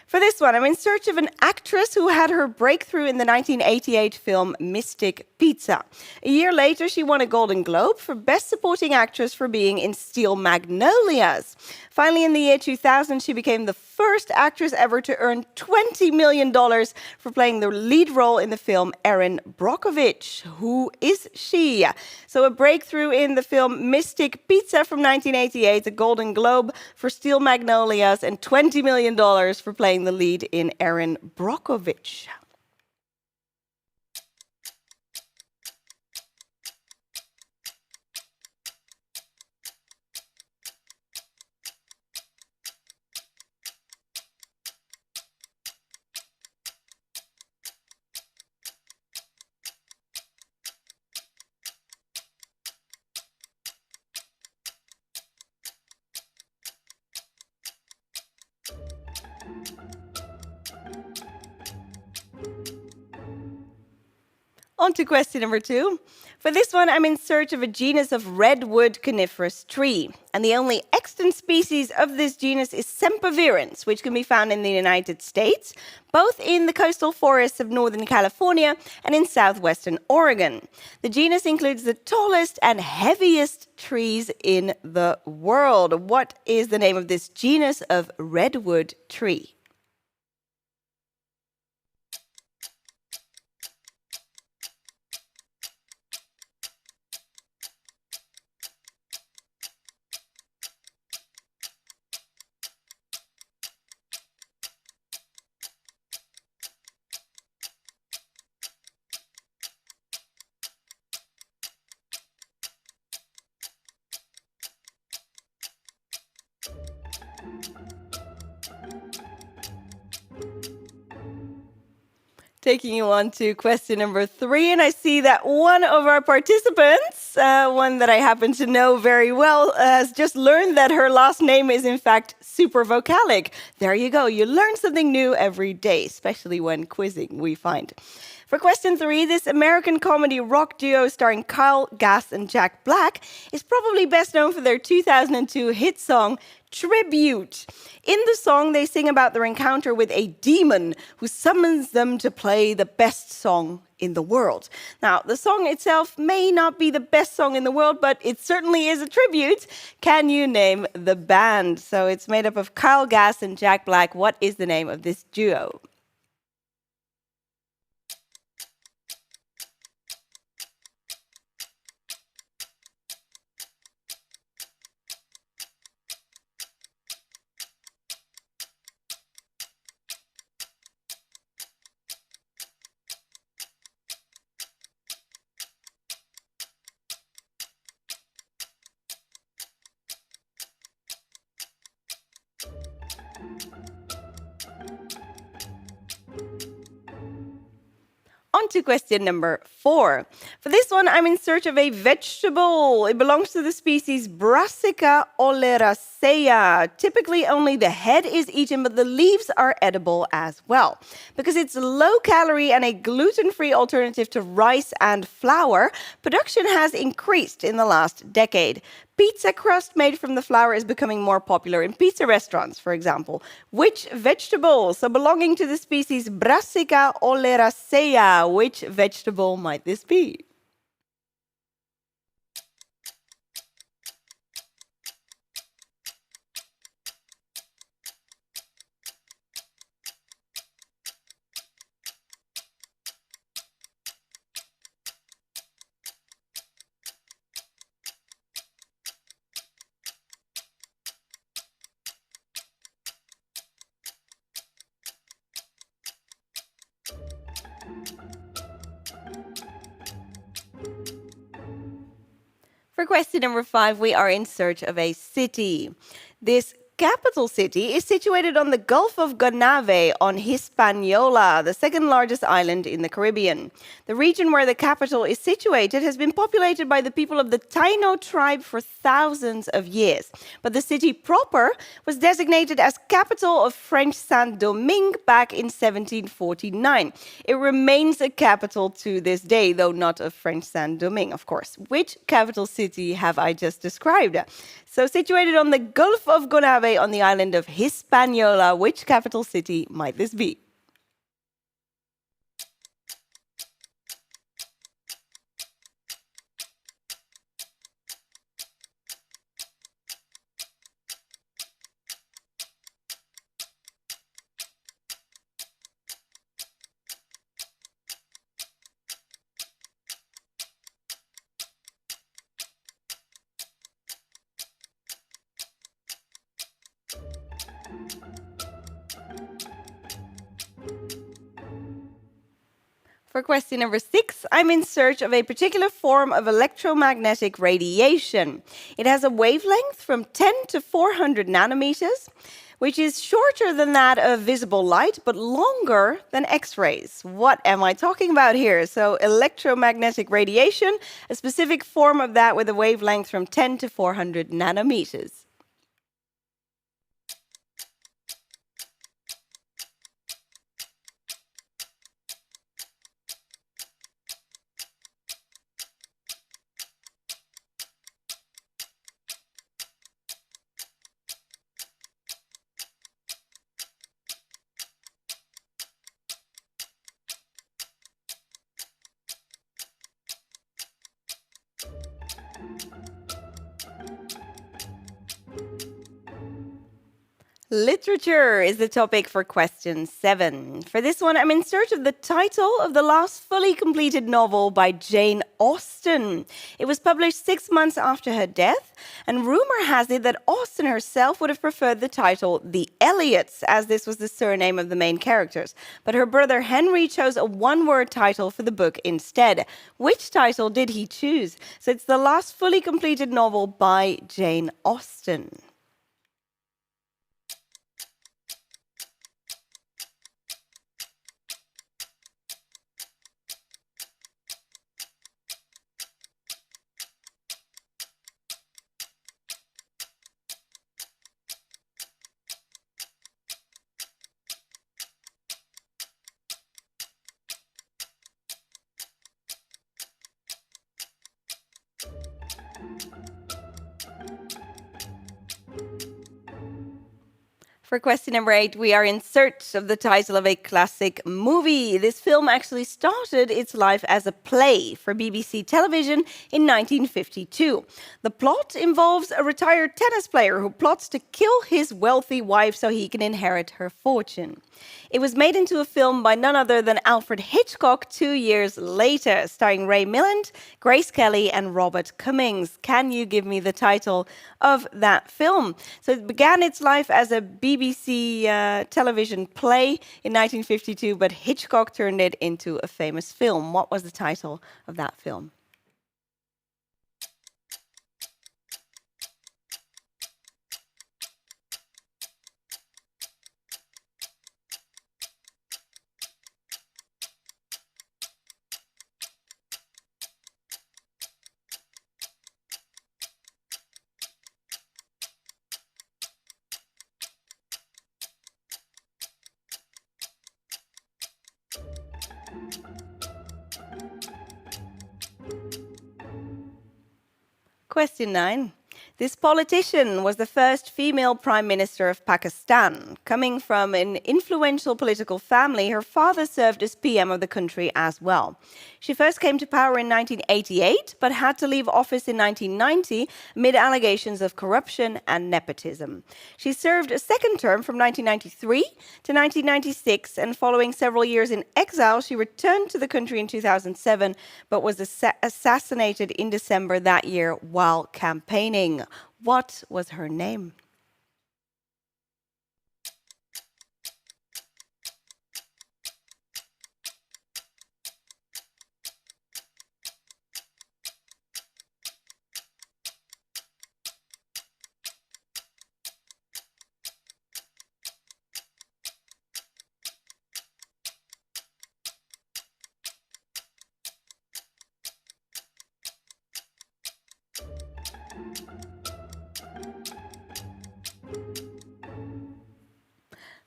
For this one, I'm in search of an actress who had her breakthrough in the 1988 film Mystic Pizza. A year later, she won a Golden Globe for Best Supporting Actress for being in Steel Magnolias. Finally, in the year 2000, she became the first actress ever to earn $20 million for playing the lead role in the film Erin Brockovich. Who is she? So a breakthrough in the film Mystic Pizza from 1988, a Golden Globe for Steel Magnolias, and $20 million for playing the lead in Erin Brockovich. On to question number 2. For this one, I'm in search of a genus of redwood coniferous tree. And the only extant species of this genus is sempervirens, which can be found in the United States, both in the coastal forests of Northern California and in southwestern Oregon. The genus includes the tallest and heaviest trees in the world. What is the name of this genus of redwood tree? Taking you on to question number 3, and I see that one of our participants, one that I happen to know very well, has just learned that her last name is in fact super vocalic. There you go, you learn something new every day, especially when quizzing, we find. For question 3, this American comedy rock duo starring Kyle Gass and Jack Black is probably best known for their 2002 hit song, Tribute. In the song, they sing about their encounter with a demon who summons them to play the best song in the world. Now, the song itself may not be the best song in the world, but it certainly is a tribute. Can you name the band? So it's made up of Kyle Gass and Jack Black. What is the name of this duo? On to question number 4. For this one, I'm in search of a vegetable. It belongs to the species Brassica oleracea. Typically, only the head is eaten, but the leaves are edible as well. Because it's low calorie and a gluten-free alternative to rice and flour, production has increased in the last decade. Pizza crust made from the flour is becoming more popular in pizza restaurants, for example. Which vegetable, so belonging to the species Brassica oleracea, which vegetable might this be? For question number 5, we are in search of a city. This capital city is situated on the Gulf of Gonave on Hispaniola, the second largest island in the Caribbean. The region where the capital is situated has been populated by the people of the Taino tribe for thousands of years. But the city proper was designated as capital of French Saint-Domingue back in 1749. It remains a capital to this day, though not of French Saint-Domingue, of course. Which capital city have I just described? So situated on the Gulf of Gonave on the island of Hispaniola, which capital city might this be? For question number 6, I'm in search of a particular form of electromagnetic radiation. It has a wavelength from 10 to 400 nanometers, which is shorter than that of visible light, but longer than X-rays. What am I talking about here? So electromagnetic radiation, a specific form of that with a wavelength from 10 to 400 nanometers. Literature is the topic for question 7. For this one, I'm in search of the title of the last fully completed novel by Jane Austen. It was published 6 months after her death, and rumor has it that Austen herself would have preferred the title The Elliots, as this was the surname of the main characters. But her brother Henry chose a one-word title for the book instead. Which title did he choose? So it's the last fully completed novel by Jane Austen. For question number 8, we are in search of the title of a classic movie. This film actually started its life as a play for BBC television in 1952. The plot involves a retired tennis player who plots to kill his wealthy wife so he can inherit her fortune. It was made into a film by none other than Alfred Hitchcock 2 years later, starring Ray Milland, Grace Kelly, and Robert Cummings. Can you give me the title of that film? So it began its life as a BBC television play in 1952, but Hitchcock turned it into a famous film. What was the title of that film? Question 9. This politician was the first female prime minister of Pakistan. Coming from an influential political family, her father served as PM of the country as well. She first came to power in 1988, but had to leave office in 1990 amid allegations of corruption and nepotism. She served a second term from 1993 to 1996, and following several years in exile, she returned to the country in 2007, but was assassinated in December that year while campaigning. What was her name?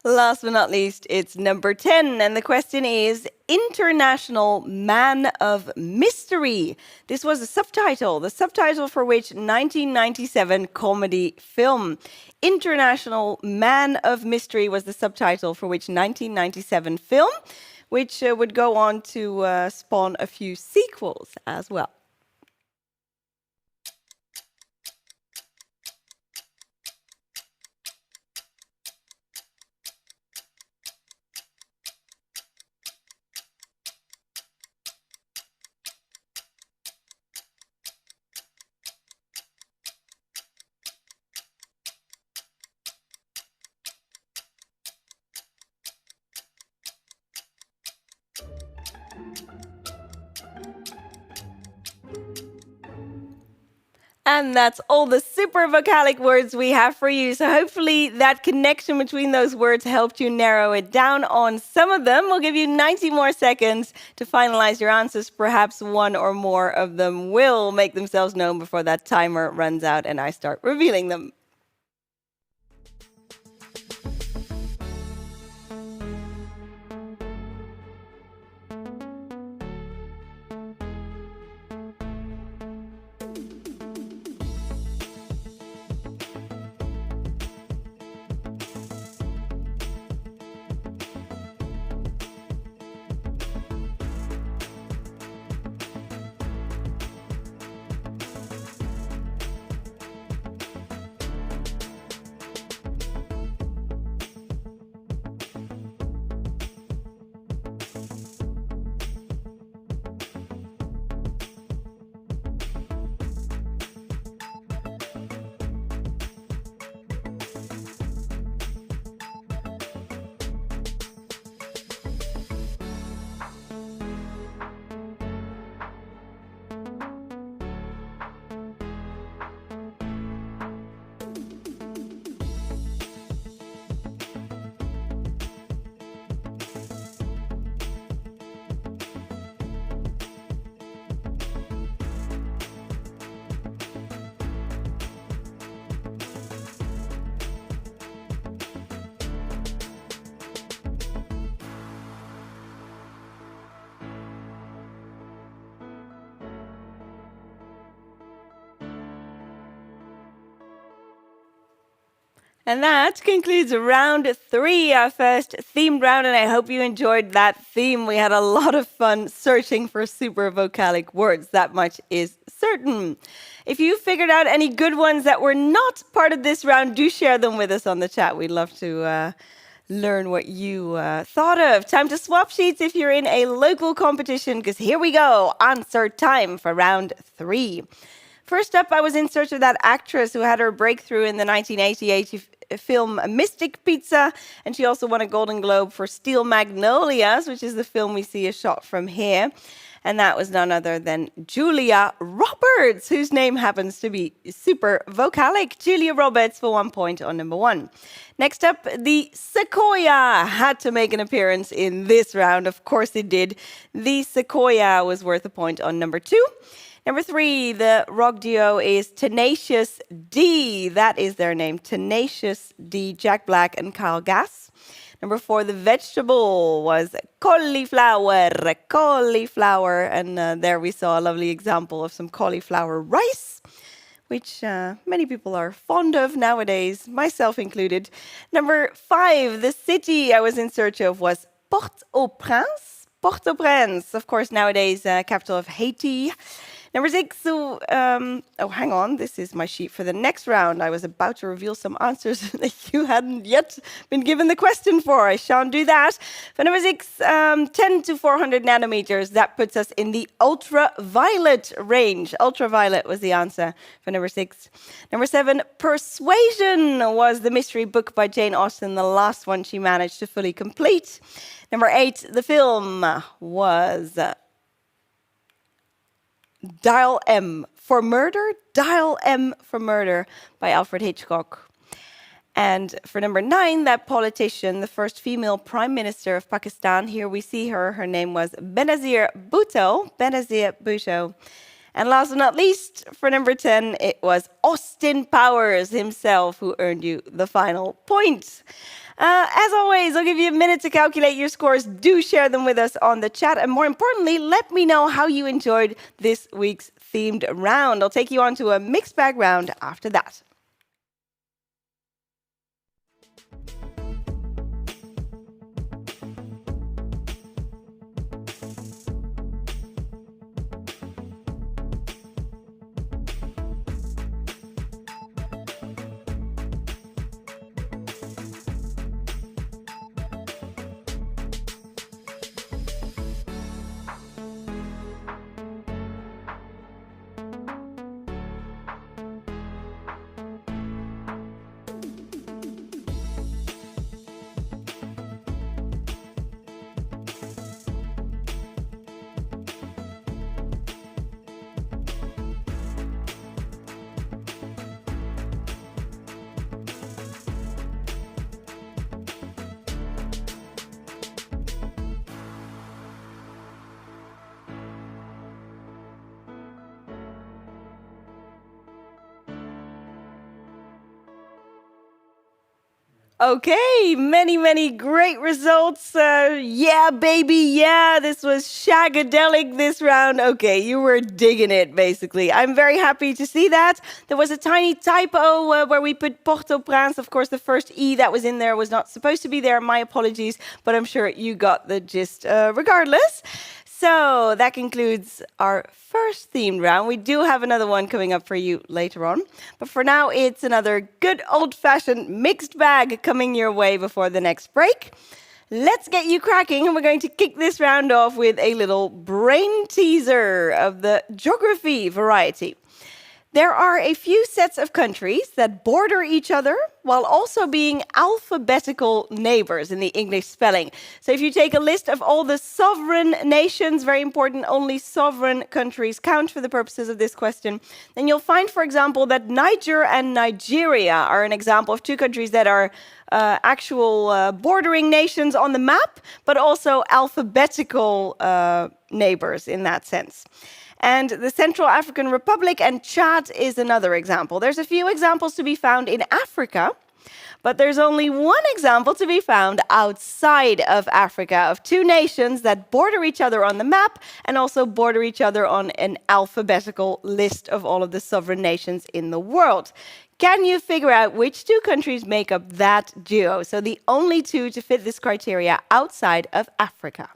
Last but not least, it's number 10, and the question is International Man of Mystery. This was a subtitle, the subtitle for which 1997 comedy film. International Man of Mystery was the subtitle for which 1997 film, which would go on to spawn a few sequels as well. And that's all the super vocalic words we have for you. So hopefully that connection between those words helped you narrow it down on some of them. We'll give you 90 more seconds to finalize your answers. Perhaps one or more of them will make themselves known before that timer runs out and I start revealing them. And that concludes round 3, our first themed round, and I hope you enjoyed that theme. We had a lot of fun searching for super vocalic words, that much is certain. If you figured out any good ones that were not part of this round, do share them with us on the chat. We'd love to learn what you thought of. Time to swap sheets if you're in a local competition, because here we go. Answer time for round 3. First up, I was in search of that actress who had her breakthrough in the 1988 film Mystic Pizza, and she also won a Golden Globe for Steel Magnolias, which is the film we see a shot from here. And that was none other than Julia Roberts, whose name happens to be super vocalic. Julia Roberts for 1 point on number 1. Next up, the Sequoia had to make an appearance in this round. Of course it did. The Sequoia was worth a point on number 2. Number 3, the rock duo is Tenacious D. That is their name, Tenacious D, Jack Black and Kyle Gass. Number 4, the vegetable was cauliflower. And there we saw a lovely example of some cauliflower rice, which many people are fond of nowadays, myself included. Number 5, the city I was in search of was Port-au-Prince. Port-au-Prince, of course, nowadays capital of Haiti. Number 6, hang on, this is my sheet for the next round. I was about to reveal some answers that you hadn't yet been given the question for. I shan't do that. For number 6, 10 to 400 nanometers, that puts us in the ultraviolet range. Ultraviolet was the answer for number 6. Number 7, Persuasion was the mystery book by Jane Austen, the last one she managed to fully complete. Number 8, the film was Dial M for Murder. Dial M for Murder by Alfred Hitchcock. And for number 9, that politician, the first female prime minister of Pakistan. Here we see her. Her name was Benazir Bhutto. Benazir Bhutto. And last but not least, for number 10, it was Austin Powers himself who earned you the final point. As always, I'll give you a minute to calculate your scores. Do share them with us on the chat. And more importantly, let me know how you enjoyed this week's themed round. I'll take you on to a mixed bag round after that. Okay, many great results. Yeah, baby, yeah, this was shagadelic this round. Okay, you were digging it, basically. I'm very happy to see that. There was a tiny typo where we put Port-au-Prince. Of course, the first E that was in there was not supposed to be there. My apologies, but I'm sure you got the gist regardless. So that concludes our first themed round. We do have another one coming up for you later on. But for now, it's another good old-fashioned mixed bag coming your way before the next break. Let's get you cracking, and we're going to kick this round off with a little brain teaser of the geography variety. There are a few sets of countries that border each other while also being alphabetical neighbors in the English spelling. So if you take a list of all the sovereign nations, very important, only sovereign countries count for the purposes of this question, then you'll find, for example, that Niger and Nigeria are an example of two countries that are actual bordering nations on the map, but also alphabetical neighbors in that sense. And the Central African Republic and Chad is another example. There's a few examples to be found in Africa, But there's only one example to be found outside of Africa of two nations that border each other on the map and also border each other on an alphabetical list of all of the sovereign nations in the world. Can you figure out which two countries make up that duo? So the only two to fit this criteria outside of Africa.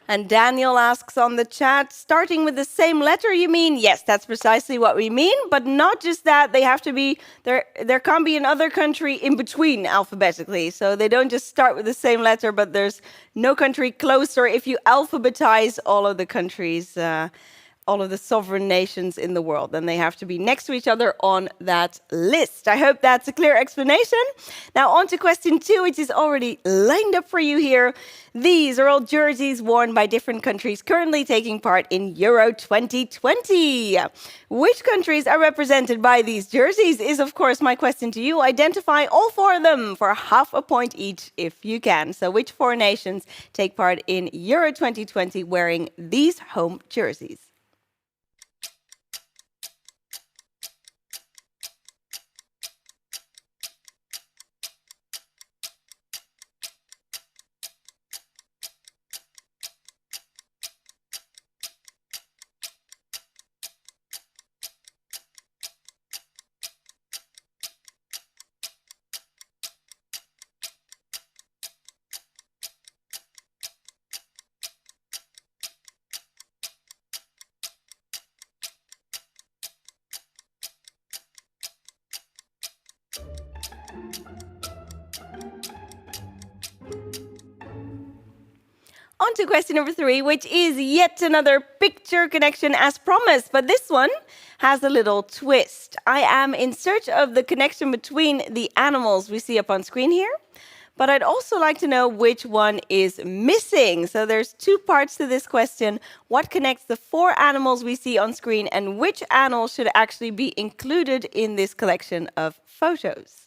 And Daniel asks on the chat, starting with the same letter, you mean? Yes, that's precisely what we mean, but not just that, they have to be, there can't be another country in between alphabetically. So they don't just start with the same letter, but there's no country closer if you alphabetize all of the countries, all of the sovereign nations in the world, then they have to be next to each other on that list. I hope that's a clear explanation. Now on to question 2, which is already lined up for you here. These are all jerseys worn by different countries currently taking part in Euro 2020. Which countries are represented by these jerseys is, of course, my question to you. Identify all 4 of them for half a point each if you can. So which 4 nations take part in Euro 2020 wearing these home jerseys? On to question number 3, which is yet another picture connection as promised, but this one has a little twist. I am in search of the connection between the animals we see up on screen here, but I'd also like to know which one is missing. So there's 2 parts to this question. What connects the 4 animals we see on screen, and which animal should actually be included in this collection of photos?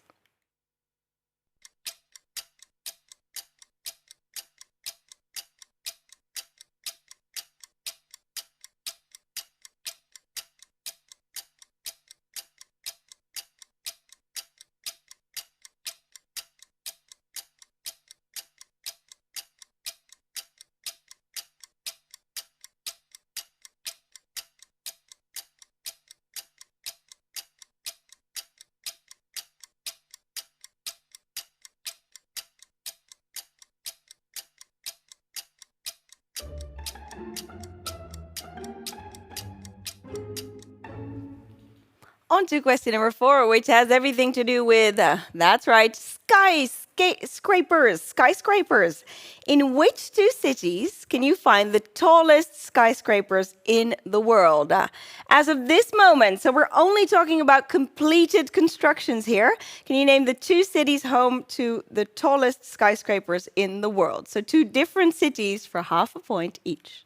On to question number 4, which has everything to do with, that's right, skyscrapers. In which 2 cities can you find the tallest skyscrapers in the world? As of this moment, so we're only talking about completed constructions here. Can you name the 2 cities home to the tallest skyscrapers in the world? So 2 different cities for half a point each.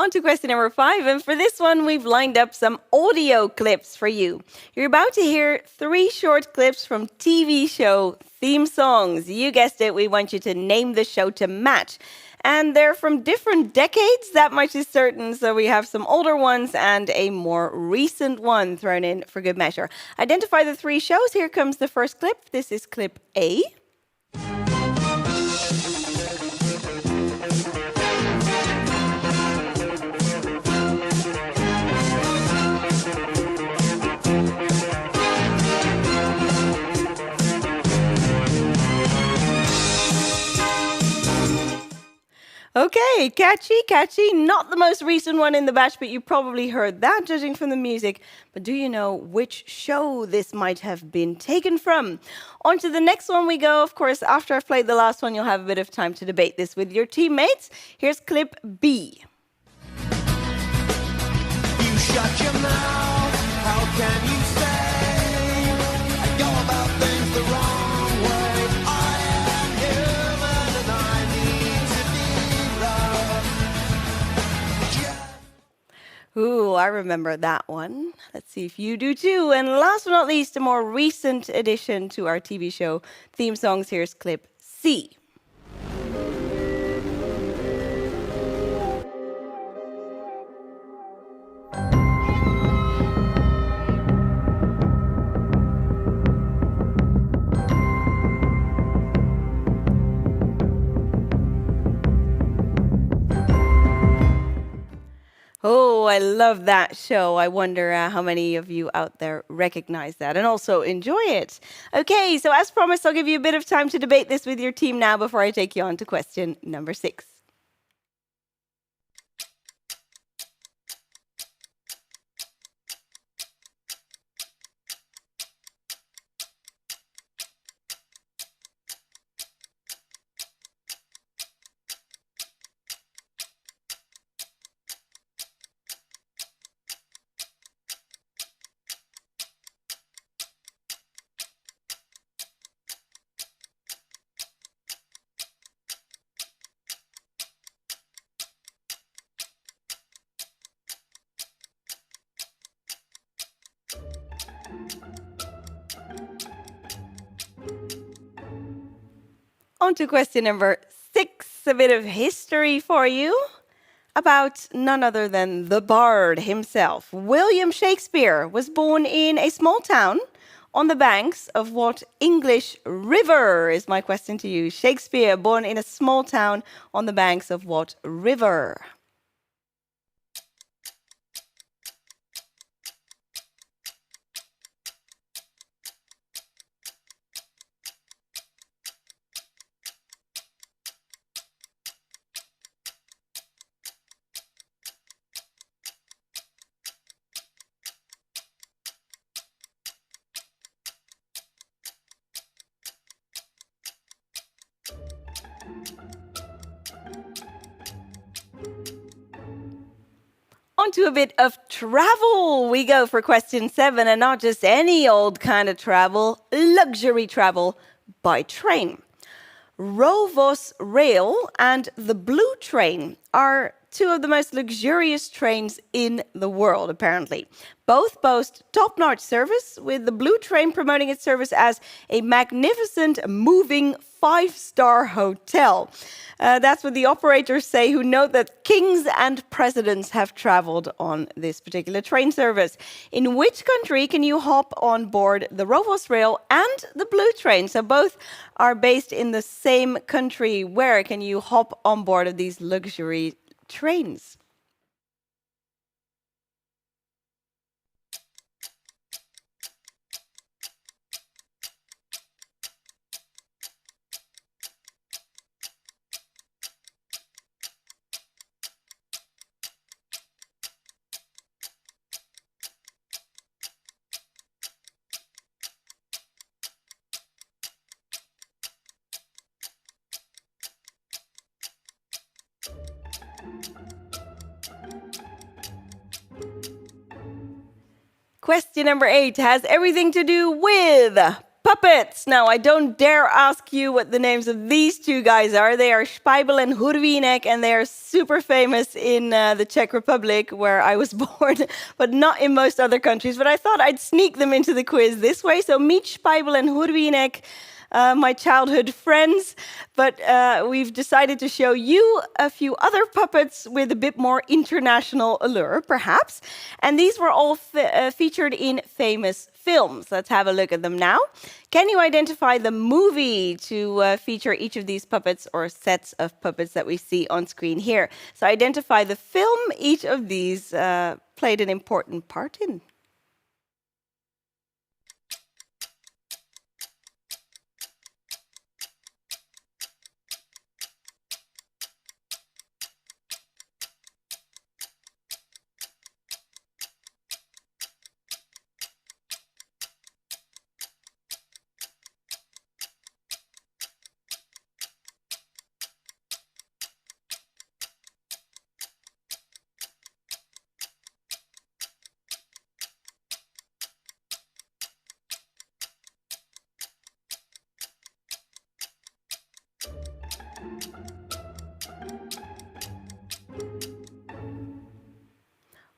On to question number 5, and for this one, we've lined up some audio clips for you. You're about to hear 3 short clips from TV show theme songs. You guessed it, we want you to name the show to match. And they're from different decades, that much is certain, so we have some older ones and a more recent one thrown in for good measure. Identify the 3 shows. Here comes the first clip. This is clip A. Okay, catchy. Not the most recent one in the batch, but you probably heard that judging from the music. But do you know which show this might have been taken from? On to the next one we go. Of course, after I've played the last one, you'll have a bit of time to debate this with your teammates. Here's clip B. You shut your mouth, how can you say I go about things the wrong way? I am human and I need to be loved. Ooh, I remember that one. Let's see if you do too. And last but not least, a more recent addition to our TV show theme songs. Here's clip C. Oh, I love that show. I wonder how many of you out there recognize that and also enjoy it. Okay, so as promised, I'll give you a bit of time to debate this with your team now before I take you on to question number 6. On to question number 6, a bit of history for you about none other than the Bard himself. William Shakespeare was born in a small town on the banks of what English river is my question to you. Shakespeare born in a small town on the banks of what river? On to a bit of travel. We go for question 7, and not just any old kind of travel, luxury travel by train. Rovos Rail and the Blue Train are 2 of the most luxurious trains in the world, apparently. Both boast top-notch service, with the Blue Train promoting its service as a magnificent, moving 5-star hotel. That's what the operators say, who note that kings and presidents have traveled on this particular train service. In which country can you hop on board the Rovos Rail and the Blue Train? So both are based in the same country. Where can you hop on board of these luxury trains? Question number 8 has everything to do with puppets. Now, I don't dare ask you what the names of these two guys are. They are Spijbel and Hurwienek, and they are super famous in the Czech Republic, where I was born, but not in most other countries. But I thought I'd sneak them into the quiz this way. So meet Spijbel and Hurwienek, my childhood friends, but we've decided to show you a few other puppets with a bit more international allure, perhaps. And these were all featured in famous films. Let's have a look at them now. Can you identify the movie to feature each of these puppets or sets of puppets that we see on screen here? So identify the film each of these played an important part in.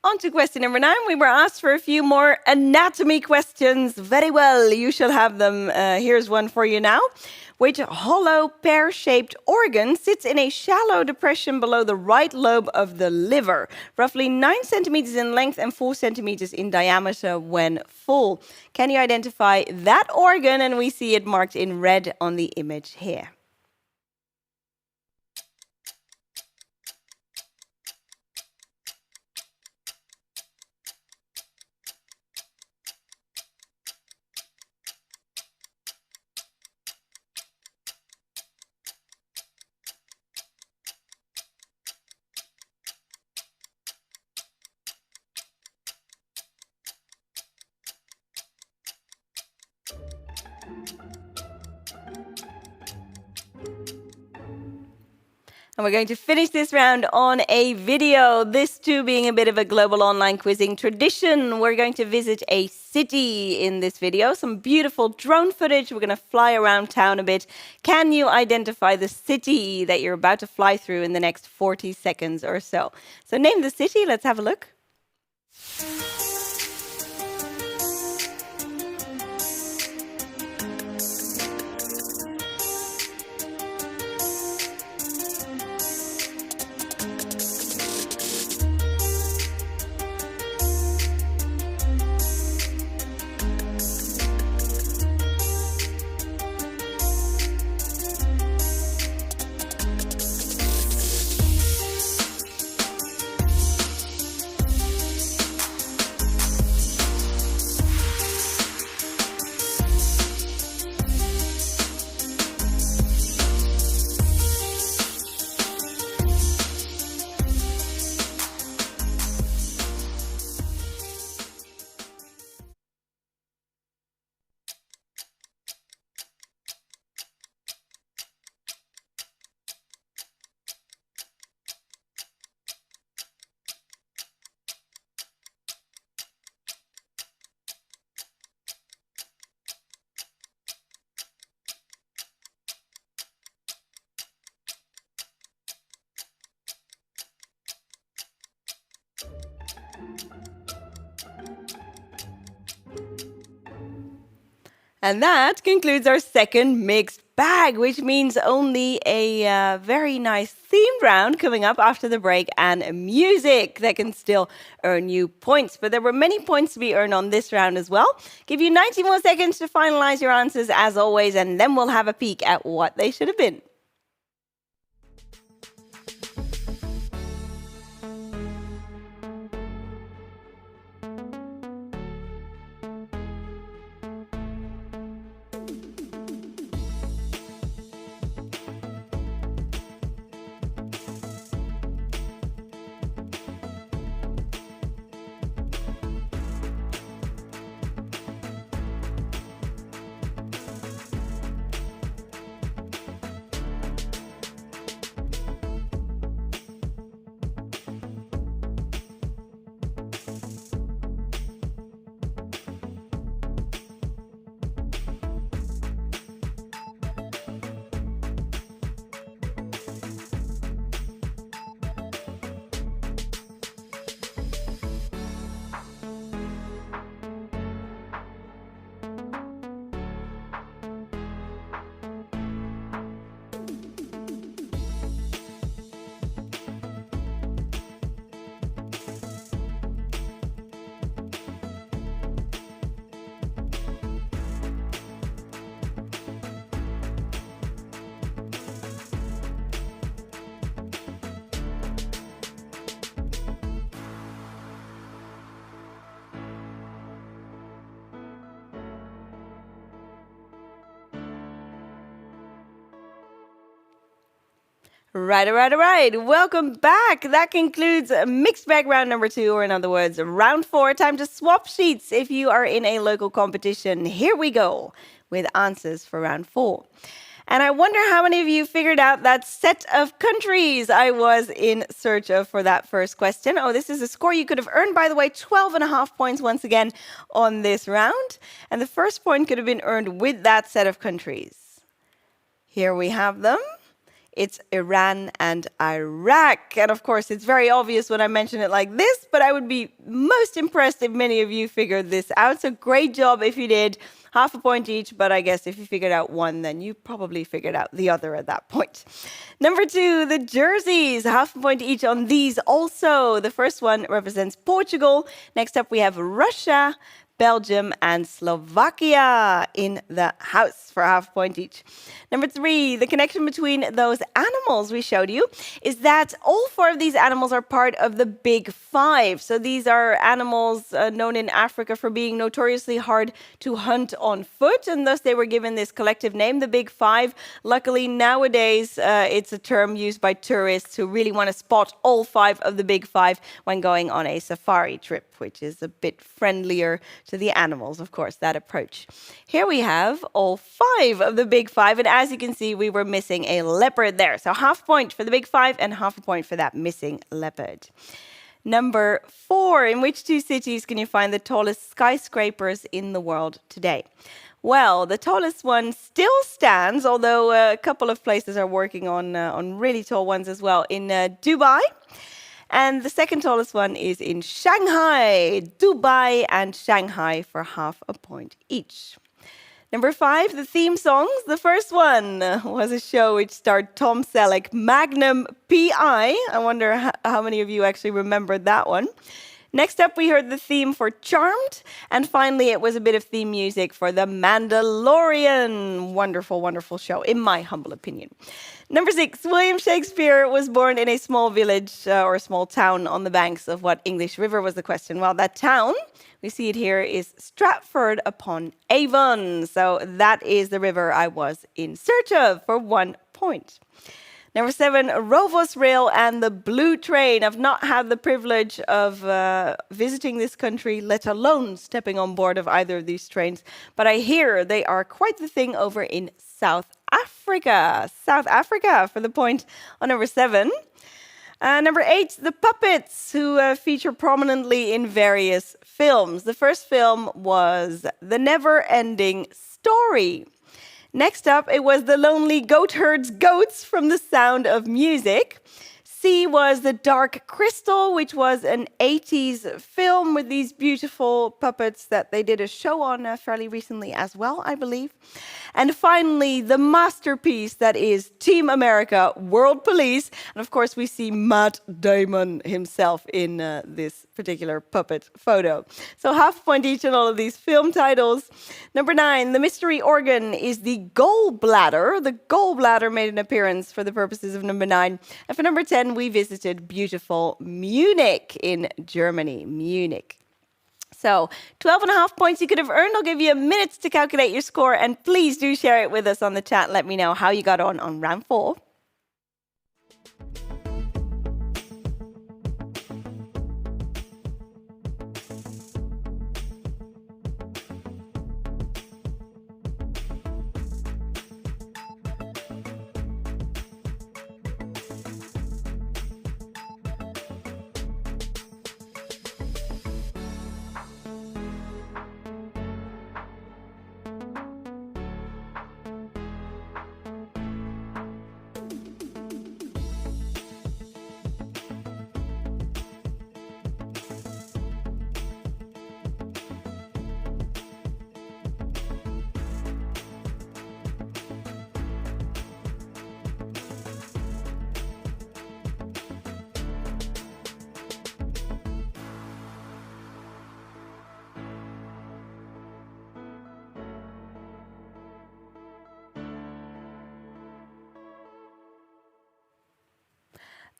On to question number 9. We were asked for a few more anatomy questions. Very well, you shall have them. Here's one for you now. Which hollow, pear-shaped organ sits in a shallow depression below the right lobe of the liver, roughly 9 centimeters in length and 4 centimeters in diameter when full? Can you identify that organ? And we see it marked in red on the image here. And we're going to finish this round on a video, this too being a bit of a global online quizzing tradition. We're going to visit a city in this video, some beautiful drone footage. We're going to fly around town a bit. Can you identify the city that you're about to fly through in the next 40 seconds or so? So name the city, let's have a look. And that concludes our second mixed bag, which means only a very nice themed round coming up after the break and music that can still earn you points. But there were many points to be earned on this round as well. Give you 90 more seconds to finalize your answers as always, and then we'll have a peek at what they should have been. Right, all right, all right. Welcome back. That concludes mixed bag round number 2, or in other words, round 4. Time to swap sheets if you are in a local competition. Here we go with answers for round 4. And I wonder how many of you figured out that set of countries I was in search of for that first question. Oh, this is a score you could have earned, by the way, 12.5 points once again on this round. And the first point could have been earned with that set of countries. Here we have them. It's Iran and Iraq. And of course, it's very obvious when I mention it like this, but I would be most impressed if many of you figured this out. So great job if you did. Half a point each, but I guess if you figured out one, then you probably figured out the other at that point. Number 2, the jerseys. Half a point each on these also. The first one represents Portugal. Next up, we have Russia, Belgium and Slovakia in the house for half a point each. Number 3, the connection between those animals we showed you is that all 4 of these animals are part of the Big 5. So these are animals known in Africa for being notoriously hard to hunt on foot, and thus they were given this collective name, the Big 5. Luckily, nowadays, it's a term used by tourists who really want to spot all 5 of the Big 5 when going on a safari trip, which is a bit friendlier to the animals, of course, that approach. Here we have all 5 of the Big 5, and as you can see, we were missing a leopard there. So half a point for the Big 5 and half a point for that missing leopard. Number 4, in which 2 cities can you find the tallest skyscrapers in the world today? Well, the tallest one still stands, although a couple of places are working on really tall ones as well, in Dubai. And the second tallest one is in Shanghai. Dubai and Shanghai for half a point each. Number 5, the theme songs. The first one was a show which starred Tom Selleck, Magnum P.I. I wonder how many of you actually remembered that one. Next up, we heard the theme for Charmed. And finally, it was a bit of theme music for The Mandalorian. Wonderful, wonderful show, in my humble opinion. Number 6, William Shakespeare was born in a small village or a small town on the banks of what English river was the question. Well, that town, we see it here, is Stratford-upon-Avon. So that is the river I was in search of for 1 point. Number 7, Rovos Rail and the Blue Train. I've not had the privilege of visiting this country, let alone stepping on board of either of these trains. But I hear they are quite the thing over in South Africa. South Africa for the point on number 7. Number 8, the puppets, who feature prominently in various films. The first film was The Never-Ending Story. Next up, it was The Lonely Goat Herd's Goats from The Sound of Music. C was The Dark Crystal, which was an 80s film with these beautiful puppets that they did a show on fairly recently as well, I believe. And finally, the masterpiece that is Team America, World Police. And of course, we see Matt Damon himself in this particular puppet photo. So half a point each on all of these film titles. Number 9, the mystery organ is the gallbladder. The gallbladder made an appearance for the purposes of number 9. And for number 10, we visited beautiful Munich in Germany. Munich. So 12.5 points you could have earned. I'll give you a minute to calculate your score, and please do share it with us on the chat. Let me know how you got on round 4.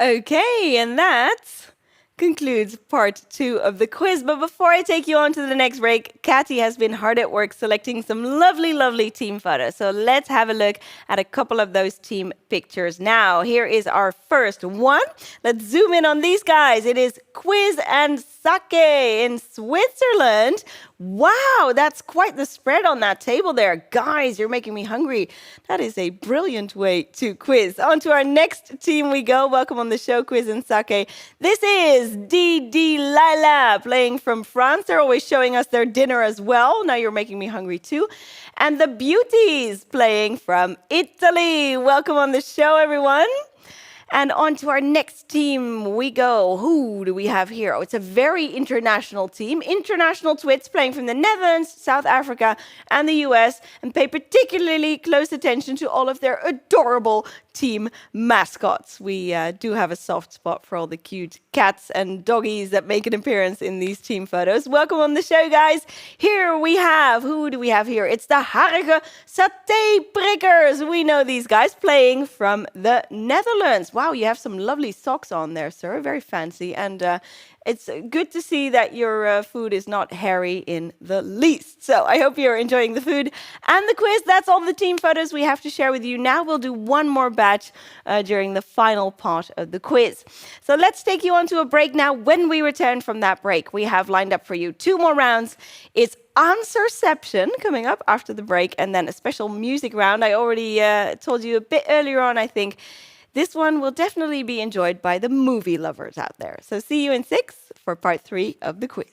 Okay, and that concludes part 2 of the quiz. But before I take you on to the next break, Kathy has been hard at work selecting some lovely, lovely team photos. So let's have a look at a couple of those team pictures now. Here is our first one. Let's zoom in on these guys. It is Quiz and Sake in Switzerland. Wow, that's quite the spread on that table there. Guys, you're making me hungry. That is a brilliant way to quiz. On to our next team we go. Welcome on the show, Quiz and Sake. This is Didi Lila playing from France. They're always showing us their dinner as well. Now you're making me hungry too. And the Beauties playing from Italy. Welcome on the show, everyone. And on to our next team we go. Who do we have here? Oh, it's a very international team. International twits playing from the Netherlands, South Africa, and the US, and pay particularly close attention to all of their adorable team mascots. We do have a soft spot for all the cute cats and doggies that make an appearance in these team photos. Welcome on the show, guys. Here we have, who do we have here? It's the Harige Saté Prikkers. We know these guys playing from the Netherlands. Wow, you have some lovely socks on there, sir. Very fancy. And it's good to see that your food is not hairy in the least. So I hope you're enjoying the food and the quiz. That's all the team photos we have to share with you. Now we'll do one more batch during the final part of the quiz. So let's take you on to a break now. When we return from that break, we have lined up for you 2 more rounds. It's Answerception coming up after the break, and then a special music round. I already told you a bit earlier on, I think. This one will definitely be enjoyed by the movie lovers out there. So see you in 6 for part 3 of the quiz.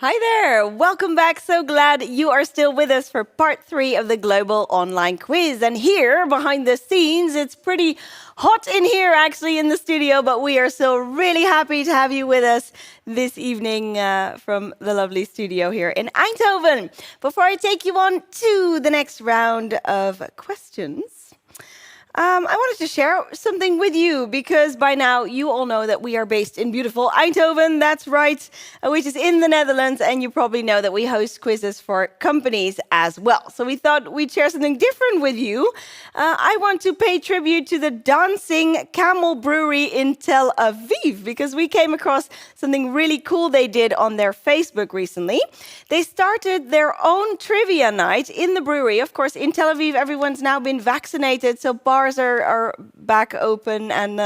Hi there, welcome back. So glad you are still with us for part 3 of the Global Online Quiz. And here, behind the scenes, it's pretty hot in here actually in the studio, but we are so really happy to have you with us this evening from the lovely studio here in Eindhoven. Before I take you on to the next round of questions, I wanted to share something with you because by now you all know that we are based in beautiful Eindhoven, that's right, which is in the Netherlands, and you probably know that we host quizzes for companies as well. So we thought we'd share something different with you. I want to pay tribute to the Dancing Camel Brewery in Tel Aviv because we came across something really cool they did on their Facebook recently. They started their own trivia night in the brewery. Of course, in Tel Aviv, everyone's now been vaccinated, so bars are back open and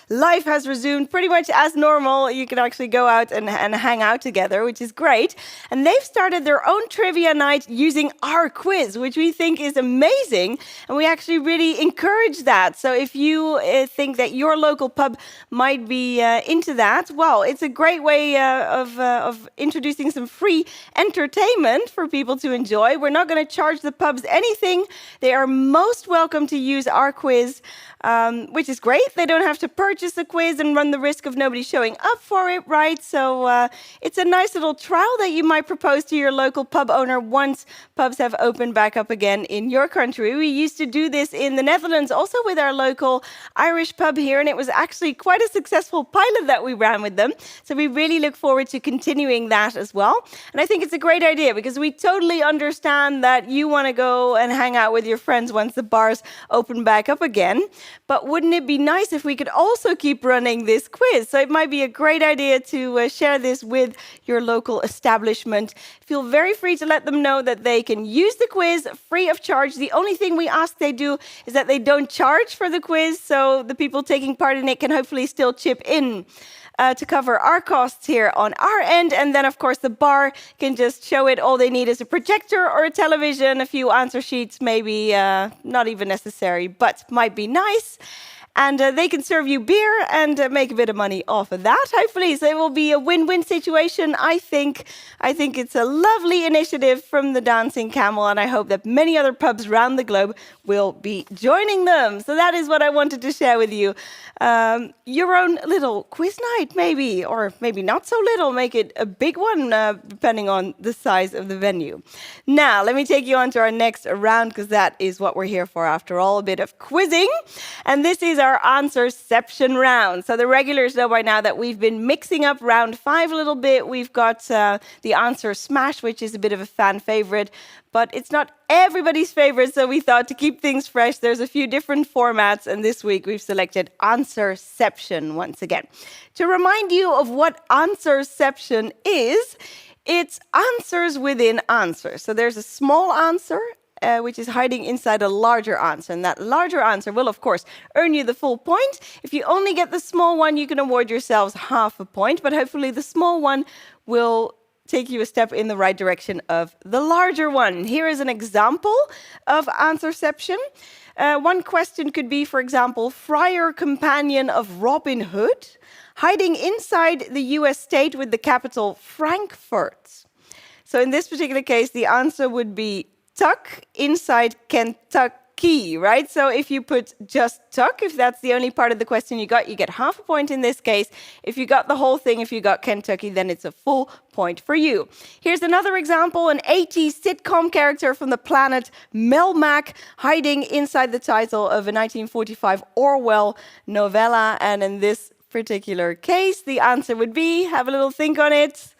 life has resumed pretty much as normal. You can actually go out and hang out together, which is great. And they've started their own trivia night using our quiz, which we think is amazing. And we actually really encourage that. So if you think that your local pub might be into that, well, it's a great way of introducing some free entertainment for people to enjoy. We're not going to charge the pubs anything. They are most welcome to use our quiz, which is great. They don't have to purchase a quiz and run the risk of nobody showing up for it, right? So it's a nice little trial that you might propose to your local pub owner once pubs have opened back up again in your country. We used to do this in the Netherlands also with our local Irish pub here, and it was actually quite a successful pilot that we ran with them. So we really look forward to continuing that as well. And I think it's a great idea because we totally understand that you want to go and hang out with your friends once the bars open back up again. But wouldn't it be nice if we could also keep running this quiz? So it might be a great idea to share this with your local establishment. Feel very free to let them know that they can use the quiz free of charge. The only thing we ask they do is that they don't charge for the quiz, so the people taking part in it can hopefully still chip in to cover our costs here on our end. And then, of course, the bar can just show it. All they need is a projector or a television, a few answer sheets, maybe not even necessary, but might be nice. And they can serve you beer and make a bit of money off of that, hopefully. So it will be a win-win situation, I think. I think it's a lovely initiative from the Dancing Camel, and I hope that many other pubs around the globe will be joining them. So that is what I wanted to share with you. Your own little quiz night, maybe, or maybe not so little. Make it a big one, depending on the size of the venue. Now, let me take you on to our next round, because that is what we're here for after all, a bit of quizzing. And this is our Answerception round. So the regulars know by now that we've been mixing up round 5 a little bit. We've got the Answer Smash, which is a bit of a fan favorite, but it's not everybody's favorite, so we thought to keep things fresh, there's a few different formats, and this week we've selected Answerception once again. To remind you of what Answerception is, it's answers within answers. So there's a small answer, which is hiding inside a larger answer. And that larger answer will, of course, earn you the full point. If you only get the small one, you can award yourselves half a point, but hopefully the small one will take you a step in the right direction of the larger one. Here is an example of Answerception. One question could be, for example, friar companion of Robin Hood, hiding inside the US state with the capital Frankfurt. So in this particular case, the answer would be tuck inside Kentucky, right? So if you put just tuck, if that's the only part of the question you get half a point in this case. If you got the whole thing, if you got Kentucky, then it's a full point for you. Here's another example, an 80s sitcom character from the planet Melmac hiding inside the title of a 1945 Orwell novella. And in this particular case, the answer would be, have a little think on it,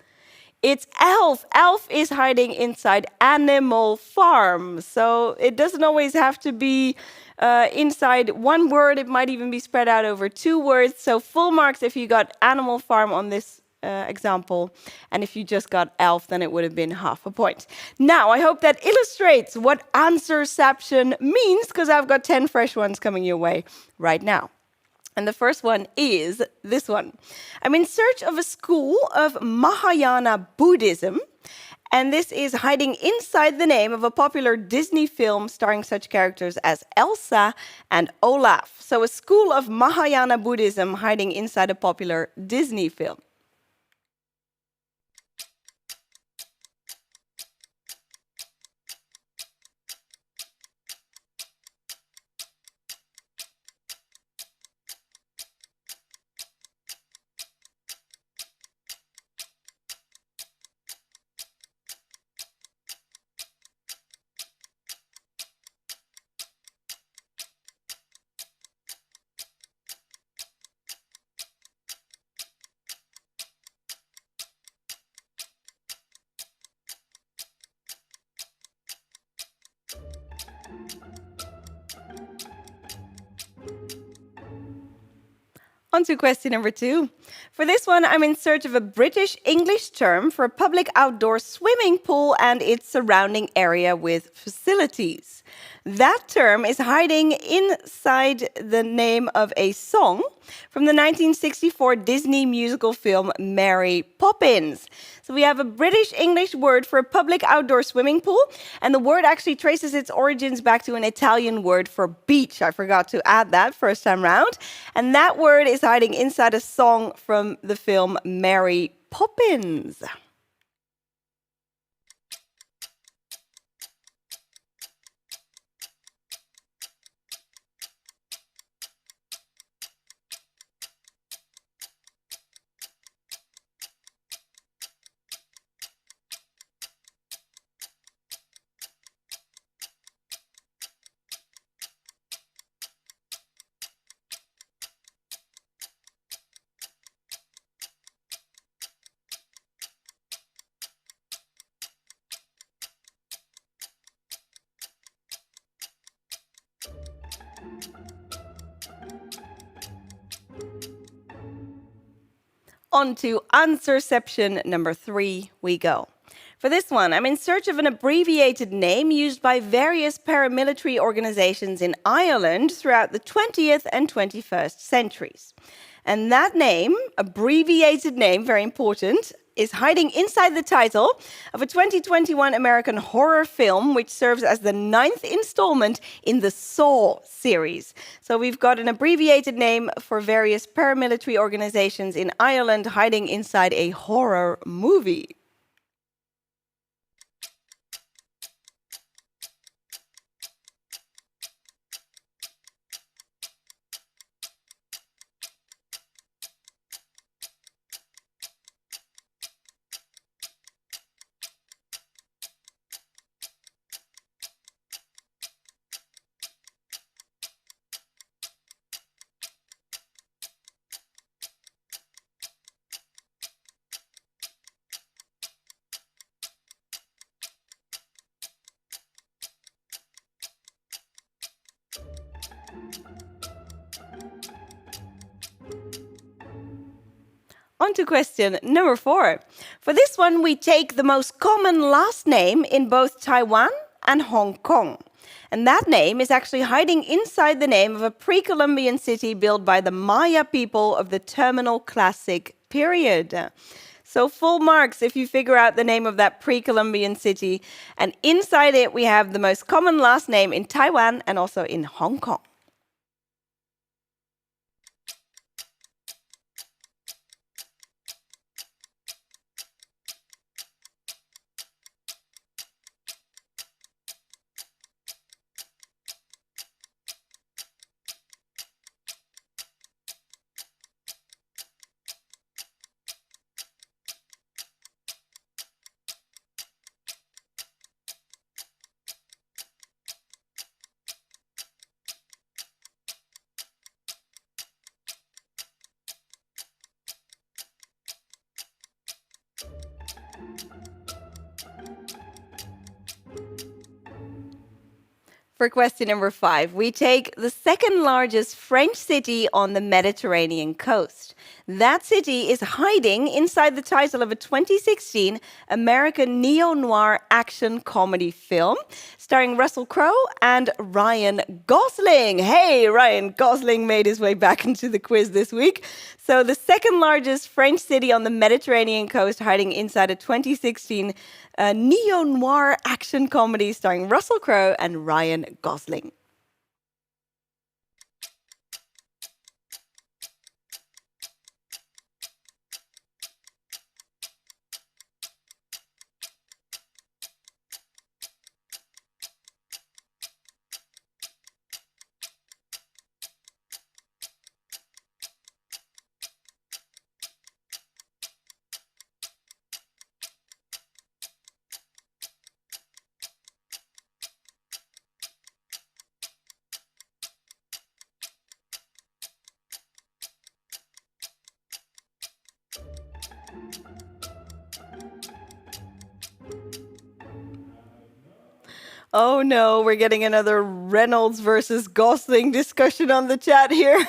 it's Elf. Elf is hiding inside Animal Farm. So it doesn't always have to be inside one word. It might even be spread out over 2 words. So full marks if you got Animal Farm on this example. And if you just got Elf, then it would have been half a point. Now, I hope that illustrates what Answerception means, because I've got 10 fresh ones coming your way right now. And the first one is this one. I'm in search of a school of Mahayana Buddhism, and this is hiding inside the name of a popular Disney film starring such characters as Elsa and Olaf. So a school of Mahayana Buddhism hiding inside a popular Disney film. On to question number 2. For this one, I'm in search of a British English term for a public outdoor swimming pool and its surrounding area with facilities. That term is hiding inside the name of a song from the 1964 Disney musical film Mary Poppins. So we have a British English word for a public outdoor swimming pool, and the word actually traces its origins back to an Italian word for beach. I forgot to add that first time round. And that word is hiding inside a song from the film Mary Poppins. On to Answerception number 3 we go. For this one, I'm in search of an abbreviated name used by various paramilitary organizations in Ireland throughout the 20th and 21st centuries. And that name, abbreviated name, very important, is hiding inside the title of a 2021 American horror film, which serves as the 9th installment in the Saw series. So we've got an abbreviated name for various paramilitary organizations in Ireland hiding inside a horror movie. On to question number 4. For this one, we take the most common last name in both Taiwan and Hong Kong. And that name is actually hiding inside the name of a pre-Columbian city built by the Maya people of the Terminal Classic period. So full marks if you figure out the name of that pre-Columbian city. And inside it, we have the most common last name in Taiwan and also in Hong Kong. For question number 5, we take the second largest French city on the Mediterranean coast. That city is hiding inside the title of a 2016 American neo-noir action comedy film starring Russell Crowe and Ryan Gosling. Hey, Ryan Gosling made his way back into the quiz this week. So the second largest French city on the Mediterranean coast hiding inside a 2016 neo-noir action comedy starring Russell Crowe and Ryan Gosling. Oh no, we're getting another Reynolds versus Gosling discussion on the chat here.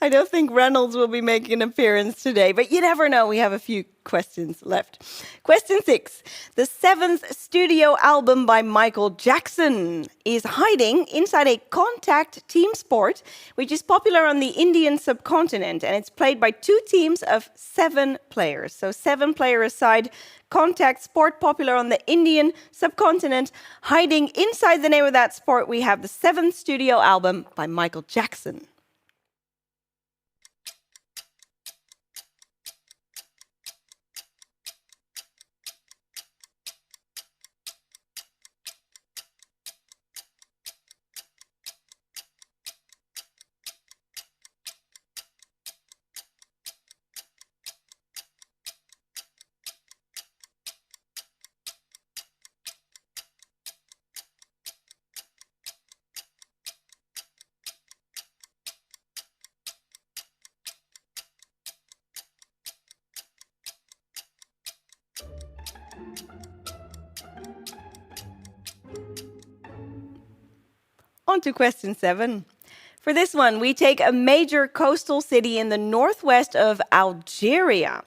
I don't think Reynolds will be making an appearance today, but you never know. We have a few questions left. Question 6. The 7th studio album by Michael Jackson is hiding inside a contact team sport, which is popular on the Indian subcontinent, and it's played by 2 teams of 7 players. So 7-player aside, contact sport popular on the Indian subcontinent. Hiding inside the name of that sport, we have the 7th studio album by Michael Jackson. On to question 7. For this one, we take a major coastal city in the northwest of Algeria.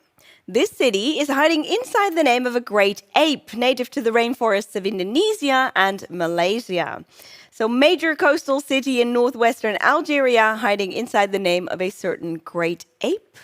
This city is hiding inside the name of a great ape, native to the rainforests of Indonesia and Malaysia. So, major coastal city in northwestern Algeria, hiding inside the name of a certain great ape.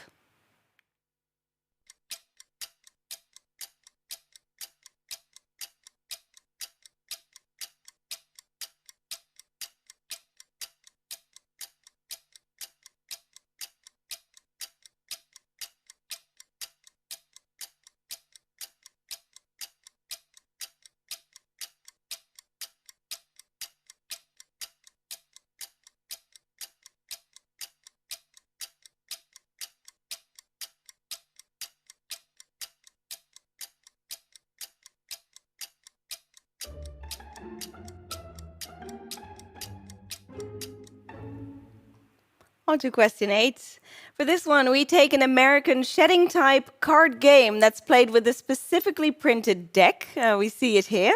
On to question 8. For this one, we take an American shedding type card game that's played with a specifically printed deck. We see it here.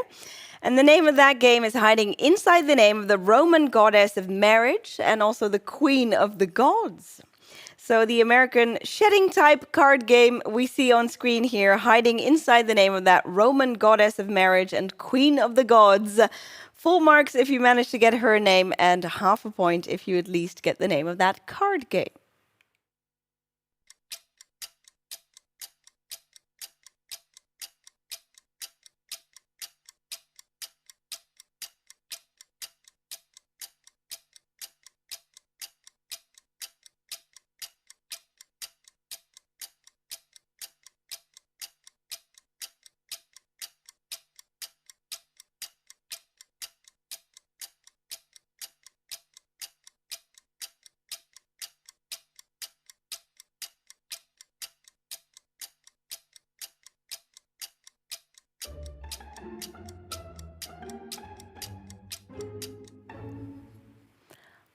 And the name of that game is hiding inside the name of the Roman goddess of marriage and also the queen of the gods. So the American shedding type card game we see on screen here, hiding inside the name of that Roman goddess of marriage and queen of the gods. Full marks if you manage to get her name, and half a point if you at least get the name of that card game.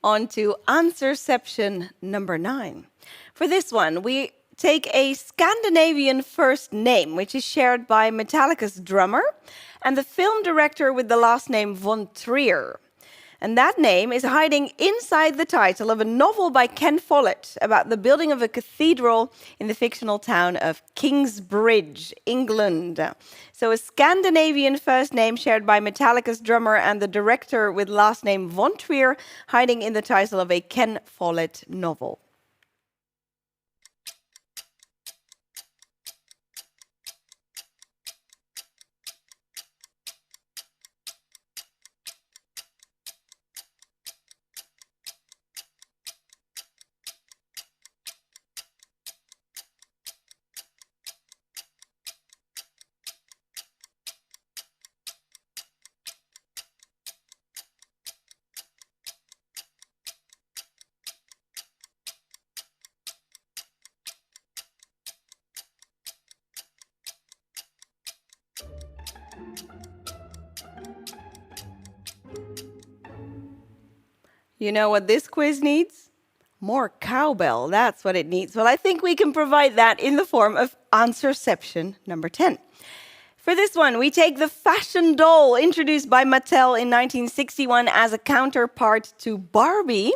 On to Answerception number 9. For this one, we take a Scandinavian first name, which is shared by Metallica's drummer and the film director with the last name Von Trier. And that name is hiding inside the title of a novel by Ken Follett about the building of a cathedral in the fictional town of Kingsbridge, England. So a Scandinavian first name shared by Metallica's drummer and the director with last name Von Trier, hiding in the title of a Ken Follett novel. You know what this quiz needs? More cowbell, that's what it needs. Well, I think we can provide that in the form of Answerception number 10. For this one, we take the fashion doll introduced by Mattel in 1961 as a counterpart to Barbie.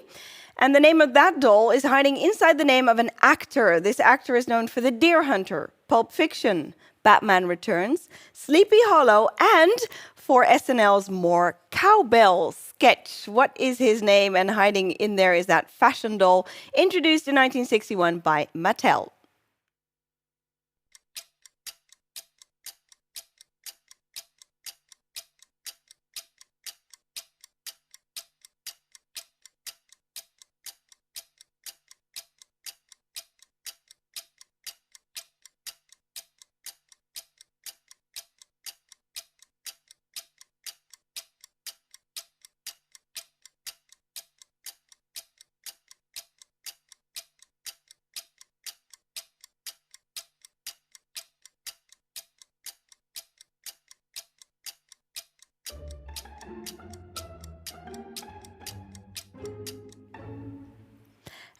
And the name of that doll is hiding inside the name of an actor. This actor is known for The Deer Hunter, Pulp Fiction, Batman Returns, Sleepy Hollow, and for SNL's More Cowbell sketch. What is his name? And hiding in there is that fashion doll introduced in 1961 by Mattel.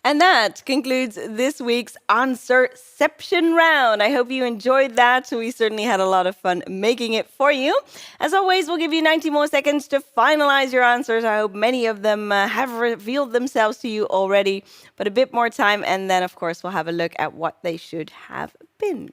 And that concludes this week's Answerception round. I hope you enjoyed that. We certainly had a lot of fun making it for you. As always, we'll give you 90 more seconds to finalize your answers. I hope many of them have revealed themselves to you already, but a bit more time. And then, of course, we'll have a look at what they should have been.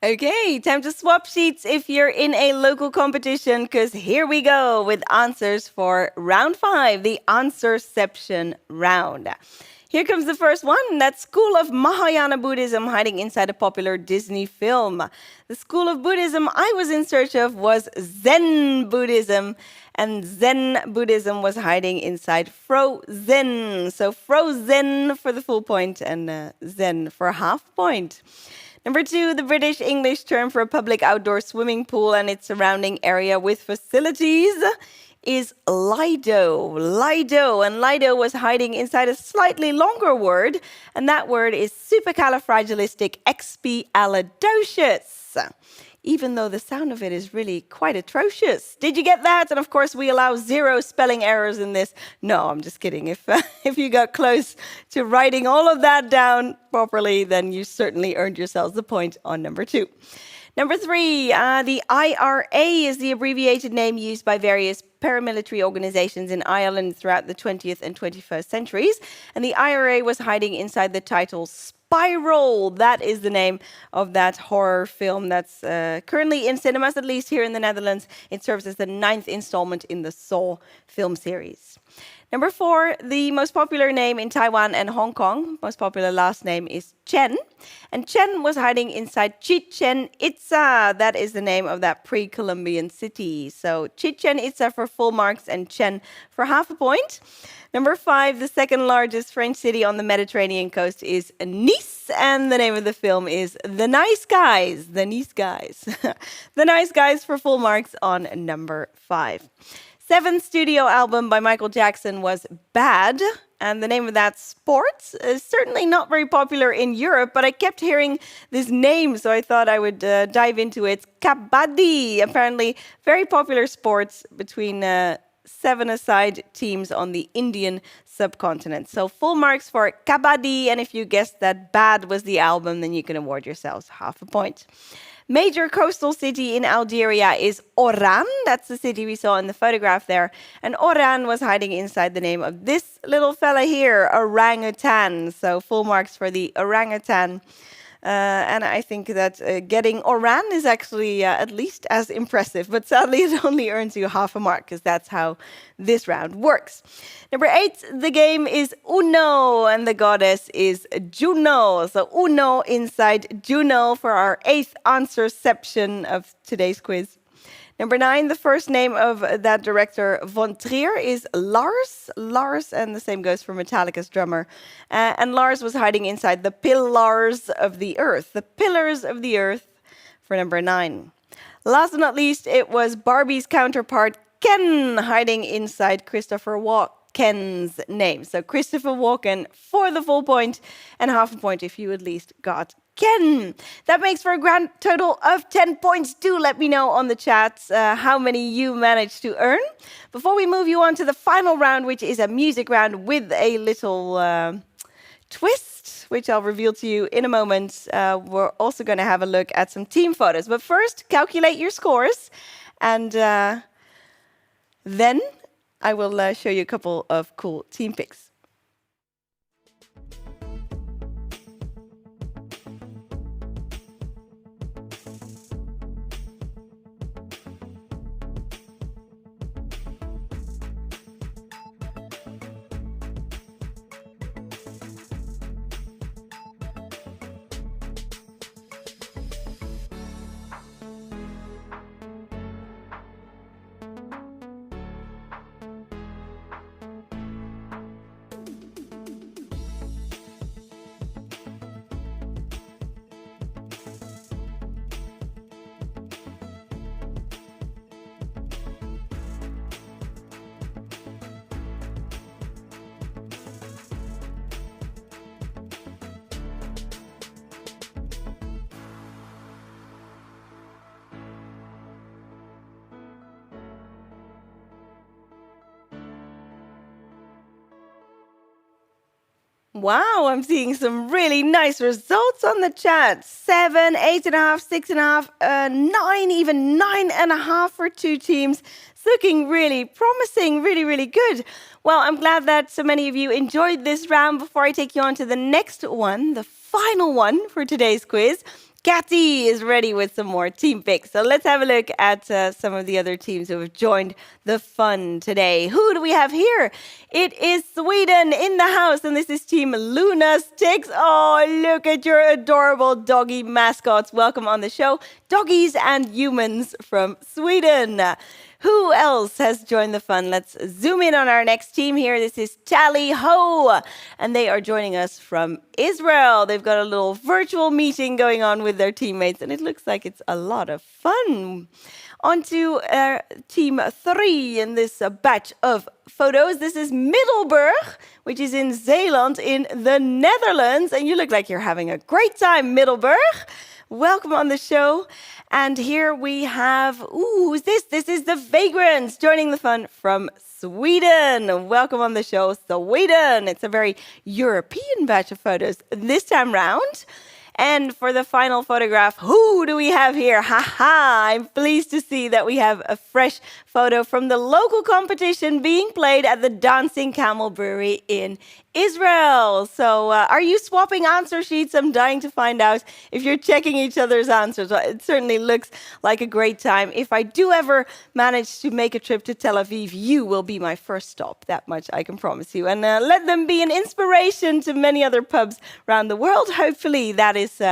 Okay, time to swap sheets if you're in a local competition, because here we go with answers for round 5, the Answerception round. Here comes the first one. That's School of Mahayana Buddhism hiding inside a popular Disney film. The school of Buddhism I was in search of was Zen Buddhism, and Zen Buddhism was hiding inside Frozen. So Frozen for the full point and Zen for a half point. Number 2, the British English term for a public outdoor swimming pool and its surrounding area with facilities is Lido. Lido. And Lido was hiding inside a slightly longer word, and that word is supercalifragilisticexpialidocious, even though the sound of it is really quite atrocious. Did you get that? And of course, we allow 0 spelling errors in this. No, I'm just kidding. If you got close to writing all of that down properly, then you certainly earned yourselves the point on number 2. Number 3, the IRA is the abbreviated name used by various paramilitary organizations in Ireland throughout the 20th and 21st centuries. And the IRA was hiding inside the title Spiral. That is the name of that horror film that's currently in cinemas, at least here in the Netherlands. It serves as the 9th installment in the Saw film series. Number 4, the most popular name in Taiwan and Hong Kong, most popular last name is Chen. And Chen was hiding inside Chichen Itza. That is the name of that pre-Columbian city. So Chichen Itza for full marks and Chen for half a point. Number 5, the second largest French city on the Mediterranean coast is Nice. And the name of the film is The Nice Guys. The Nice Guys. The Nice Guys for full marks on number 5. 7th studio album by Michael Jackson was Bad, and the name of that sport is certainly not very popular in Europe, but I kept hearing this name, so I thought I would dive into it. Kabaddi, apparently very popular sport between 7-a-side teams on the Indian subcontinent. So full marks for Kabaddi, and if you guessed that Bad was the album, then you can award yourselves half a point. Major coastal city in Algeria is Oran. That's the city we saw in the photograph there. And Oran was hiding inside the name of this little fella here, orangutan. So full marks for the orangutan. And I think that getting Oran is actually at least as impressive. But sadly, it only earns you half a mark because that's how this round works. Number 8, the game is Uno, and the goddess is Juno. So Uno inside Juno for our 8th Answerception of today's quiz. Number 9, the first name of that director, Von Trier, is Lars. Lars, and the same goes for Metallica's drummer. And Lars was hiding inside the pillars of the earth. The pillars of the earth for number 9. Last but not least, it was Barbie's counterpart, Ken, hiding inside Christopher Walken's name. So Christopher Walken for the full point, and half a point if you at least got Ken. That makes for a grand total of 10 points. Do let me know on the chat how many you managed to earn. Before we move you on to the final round, which is a music round with a little twist, which I'll reveal to you in a moment. We're also going to have a look at some team photos. But first, calculate your scores. And then I will show you a couple of cool team picks. Wow, I'm seeing some really nice results on the chat. 7, 8.5, 6.5, 9, even 9.5 for 2 teams. It's looking really promising, really, really good. Well, I'm glad that so many of you enjoyed this round. Before I take you on to the next one, the final one for today's quiz, Katty is ready with some more team picks. So let's have a look at some of the other teams who have joined the fun today. Who do we have here? It is Sweden in the house, and this is Team Luna Sticks. Oh, look at your adorable doggy mascots. Welcome on the show, doggies and humans from Sweden. Who else has joined the fun? Let's zoom in on our next team here. This is Tally Ho, and they are joining us from Israel. They've got a little virtual meeting going on with their teammates, and it looks like it's a lot of fun. On to team 3 in this batch of photos. This is Middelburg, which is in Zeeland in the Netherlands, and you look like you're having a great time, Middelburg. Welcome on the show. And here we have, who's this? This is the Vagrants joining the fun from Sweden. Welcome on the show, Sweden. It's a very European batch of photos this time round. And for the final photograph, who do we have here? Ha! I'm pleased to see that we have a fresh photo from the local competition being played at the Dancing Camel Brewery in Israel. So are you swapping answer sheets? I'm dying to find out if you're checking each other's answers. It certainly looks like a great time. If I do ever manage to make a trip to Tel Aviv, you will be my first stop. That much I can promise you. And let them be an inspiration to many other pubs around the world. Hopefully that is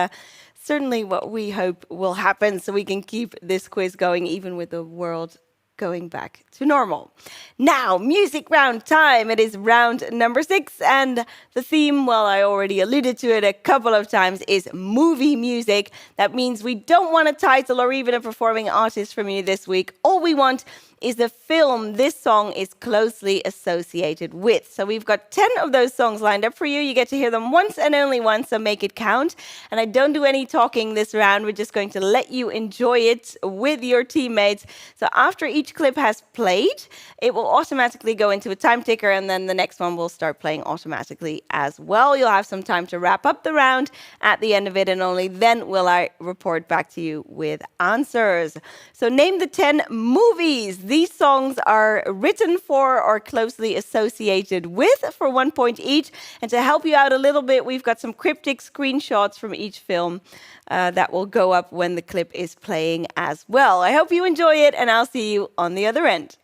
certainly what we hope will happen, so we can keep this quiz going even with the world going back to normal. Now, music round time. It is round number 6, and the theme, well, I already alluded to it a couple of times, is movie music. That means we don't want a title or even a performing artist from you this week. All we want is the film this song is closely associated with. So we've got 10 of those songs lined up for you. You get to hear them once and only once, so make it count. And I don't do any talking this round. We're just going to let you enjoy it with your teammates. So after each clip has played, it will automatically go into a time ticker, and then the next one will start playing automatically as well. You'll have some time to wrap up the round at the end of it, and only then will I report back to you with answers. So name the 10 movies these songs are written for or closely associated with, for 1 point each. And to help you out a little bit, we've got some cryptic screenshots from each film that will go up when the clip is playing as well. I hope you enjoy it, and I'll see you on the other end.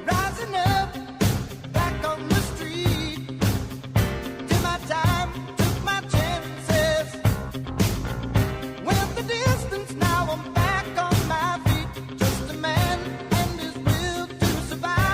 Rising up, back on the street. Did my time, took my chances. Went the distance, now I'm back on my feet. Just a man and his will to survive.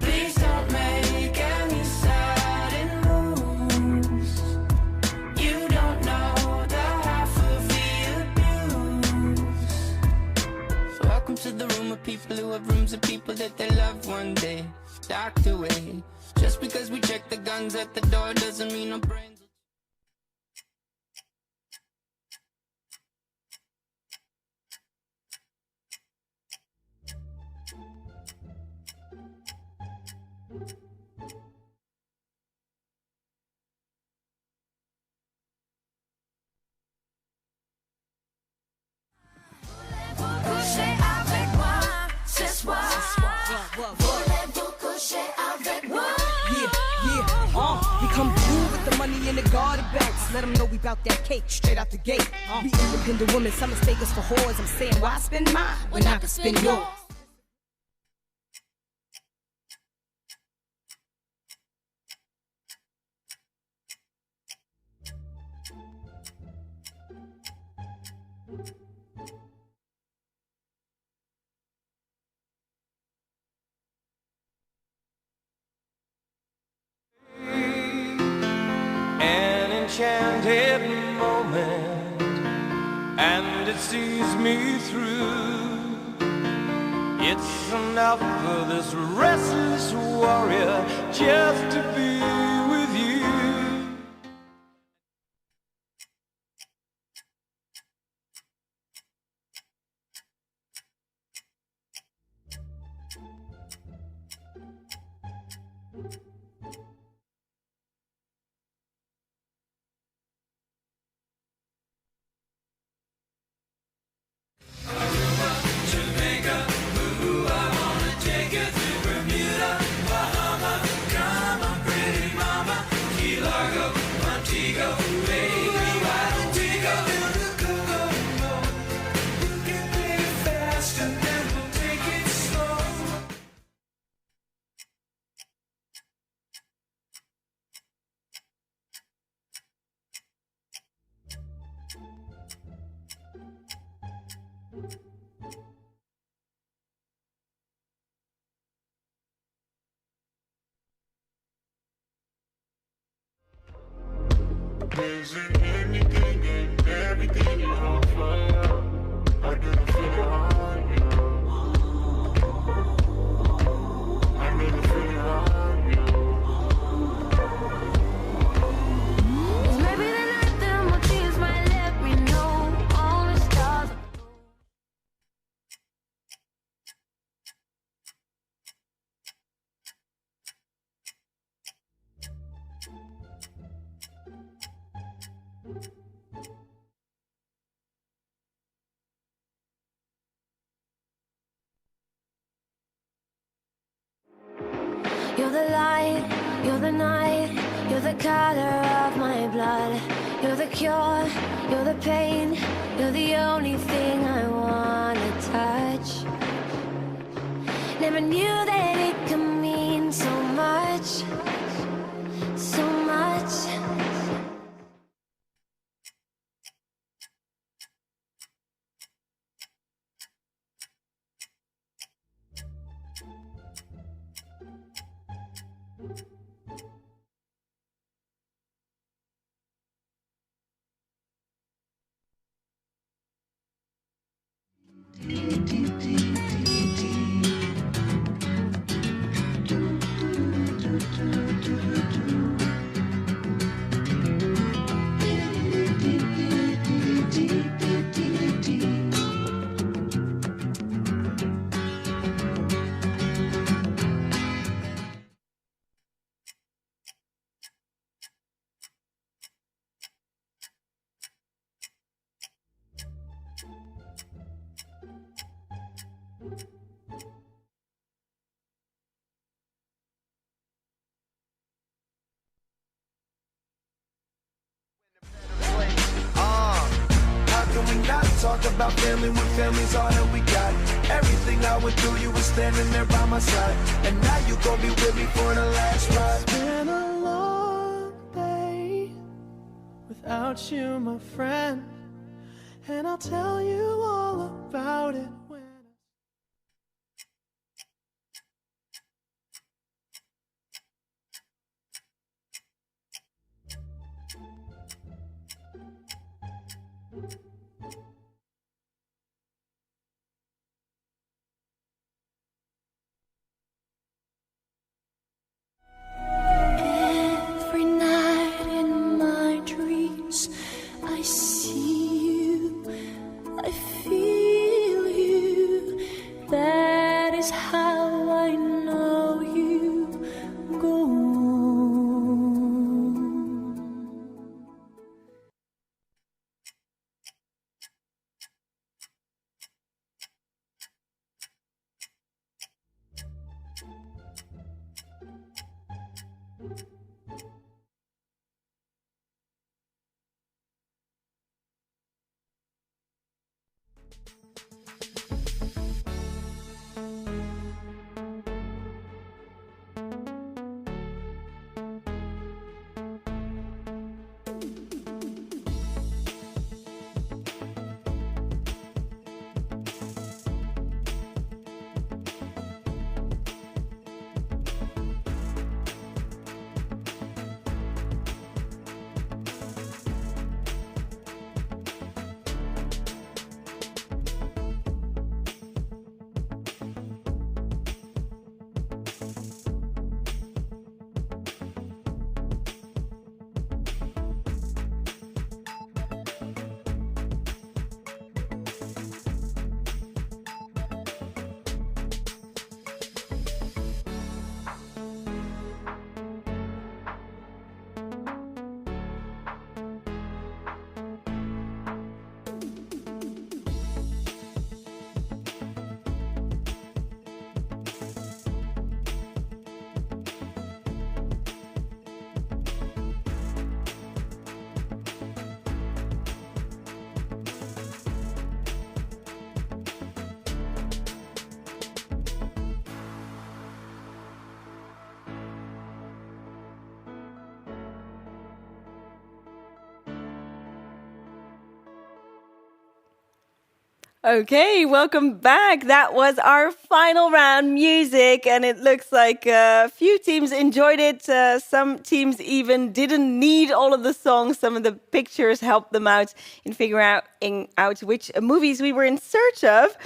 Please don't make any sudden moves. You don't know the half of the abuse. So welcome to the room of people who have rooms of people that they love one day docked away. Just because we check the guns at the door doesn't mean our brains. Couchez avec moi ce soir. Voulez-vous coucher avec moi? We come through with the money in the garden bags. Let them know we bout that cake straight out the gate. We independent women, some mistake us for whores. I'm saying, why spend mine when I can spend yours? An enchanted moment, and it sees me through. It's enough for this restless warrior just to be with you. Is it anything and everything you offer? I didn't feel it on you. I didn't feel it on you. Maybe the night the motifs might let me know all the stars. You're the light, you're the night, you're the color of my blood. You're the cure, you're the pain, you're the only thing I wanna touch. 내 never knew that it could mean so much, so much. Not talk about family when family's all that we got. Everything I went through, you were standing there by my side, and now you gon' be with me for the last ride. It's been a long day without you, my friend, and I'll tell you all about it when Every night in my dreams, I see you, I feel you. That is how I know you go on. Okay, welcome back. That was our final round music, and it looks like a few teams enjoyed it. Some teams even didn't need all of the songs. Some of the pictures helped them out in figuring out which movies we were in search of.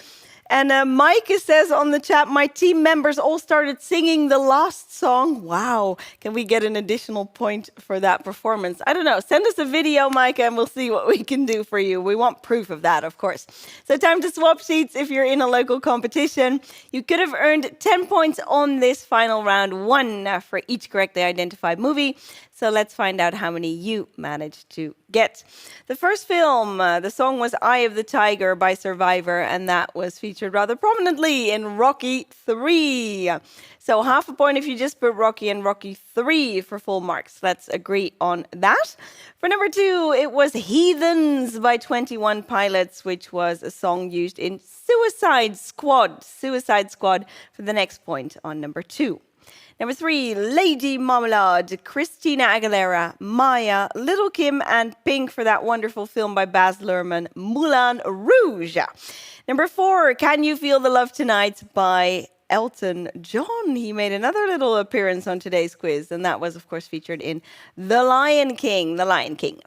And Mike says on the chat, my team members all started singing the last song. Wow. Can we get an additional point for that performance? I don't know. Send us a video, Mike, and we'll see what we can do for you. We want proof of that, of course. So time to swap sheets if you're in a local competition. You could have earned 10 points on this final round, 1 for each correctly identified movie. So let's find out how many you managed to get. The first film, the song was Eye of the Tiger by Survivor, and that was featured rather prominently in Rocky 3. So half a point if you just put Rocky and Rocky 3 for full marks. Let's agree on that. For number 2, it was Heathens by 21 Pilots, which was a song used in Suicide Squad. Suicide Squad for the next point on number 2. Number 3, Lady Marmalade, Christina Aguilera, Maya, Little Kim, and Pink for that wonderful film by Baz Luhrmann, Moulin Rouge. Number 4, Can You Feel the Love Tonight by Elton John. He made another little appearance on today's quiz, and that was, of course, featured in The Lion King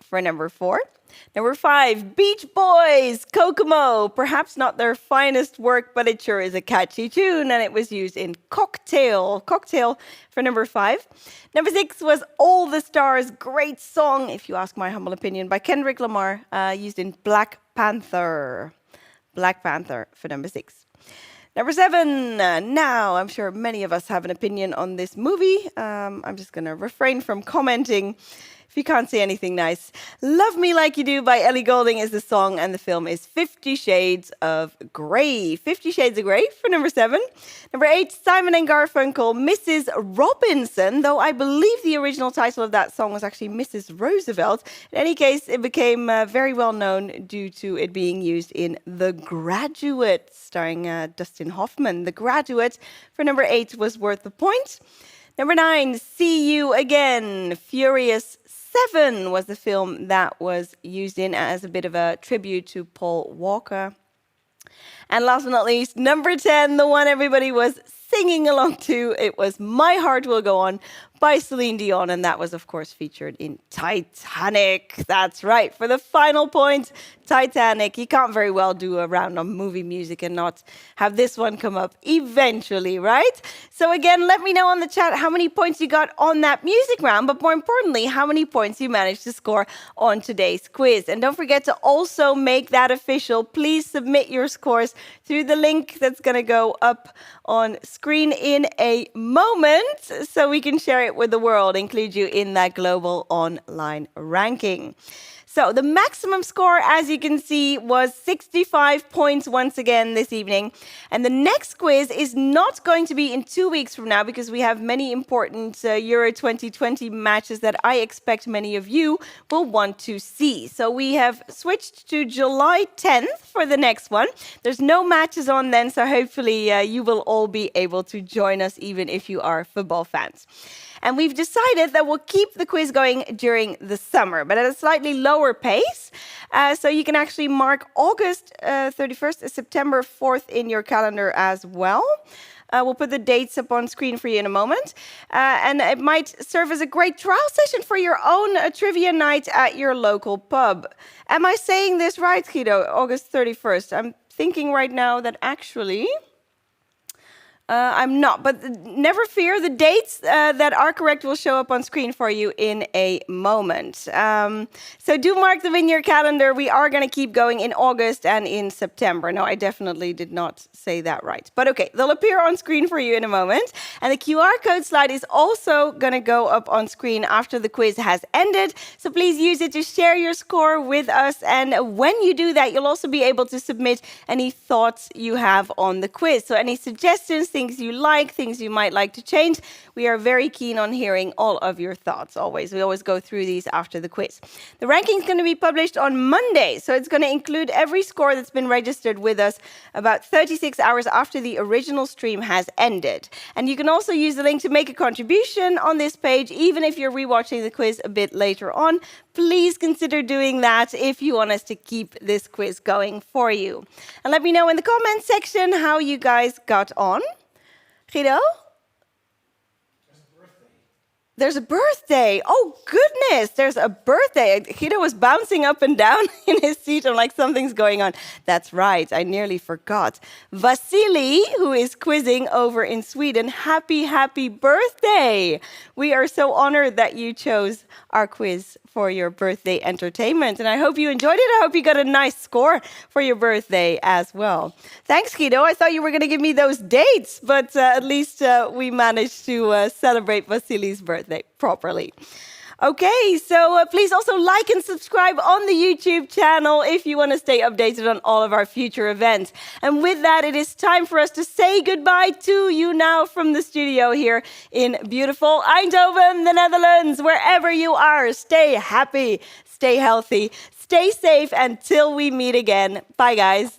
for number 4. Number 5, Beach Boys, Kokomo. Perhaps not their finest work, but it sure is a catchy tune, and it was used in Cocktail for number 5. Number 6 was All the Stars, great song, if you ask my humble opinion, by Kendrick Lamar, used in Black Panther. Black Panther for number 6. Number 7, now I'm sure many of us have an opinion on this movie. I'm just going to refrain from commenting if you can't say anything nice. Love Me Like You Do by Ellie Goulding is the song, and the film is 50 Shades of Grey. 50 Shades of Grey for number 7. Number 8, Simon and Garfunkel, Mrs. Robinson, though I believe the original title of that song was actually Mrs. Roosevelt. In any case, it became very well known due to it being used in The Graduate, starring Dustin Hoffman. The Graduate for number 8 was worth the point. Number 9, See You Again, Furious 7 was the film that was used in as a bit of a tribute to Paul Walker. And last but not least, number 10, the one everybody was singing along to, it was My Heart Will Go On by Celine Dion, and that was, of course, featured in Titanic. That's right. For the final point, Titanic. You can't very well do a round on movie music and not have this one come up eventually, right? So again, let me know on the chat how many points you got on that music round, but more importantly, how many points you managed to score on today's quiz. And don't forget to also make that official. Please submit your scores through the link that's going to go up on screen in a moment so we can share it with the world, include you in that global online ranking. So the maximum score, as you can see, was 65 points once again this evening. And the next quiz is not going to be in 2 weeks from now because we have many important Euro 2020 matches that I expect many of you will want to see. So we have switched to July 10th for the next one. There's no matches on then, so hopefully you will all be able to join us even if you are football fans. And we've decided that we'll keep the quiz going during the summer, but at a slightly lower pace. So you can actually mark August 31st and September 4th in your calendar as well. We'll put the dates up on screen for you in a moment. And it might serve as a great trial session for your own trivia night at your local pub. Am I saying this right, Guido? August 31st. I'm thinking right now that actually... I'm not, but never fear. The dates that are correct will show up on screen for you in a moment. So do mark them in your calendar. We are going to keep going in August and in September. No, I definitely did not say that right. But okay, they'll appear on screen for you in a moment. And the QR code slide is also going to go up on screen after the quiz has ended. So please use it to share your score with us. And when you do that, you'll also be able to submit any thoughts you have on the quiz. So any suggestions, things you like, things you might like to change. We are very keen on hearing all of your thoughts always. We always go through these after the quiz. The ranking is going to be published on Monday, so it's going to include every score that's been registered with us about 36 hours after the original stream has ended. And you can also use the link to make a contribution on this page, even if you're rewatching the quiz a bit later on. Please consider doing that if you want us to keep this quiz going for you. And let me know in the comments section how you guys got on. Guido? There's a birthday. Oh, goodness. There's a birthday. Guido was bouncing up and down in his seat. I'm like, something's going on. That's right. I nearly forgot. Vasily, who is quizzing over in Sweden, happy, happy birthday. We are so honored that you chose our quiz for your birthday entertainment. And I hope you enjoyed it. I hope you got a nice score for your birthday as well. Thanks, Guido. I thought you were going to give me those dates, but at least we managed to celebrate Vasily's birthday properly. Okay, so please also like and subscribe on the YouTube channel if you want to stay updated on all of our future events. And with that, it is time for us to say goodbye to you now from the studio here in beautiful Eindhoven, the Netherlands. Wherever you are, stay happy, stay healthy, stay safe until we meet again. Bye, guys.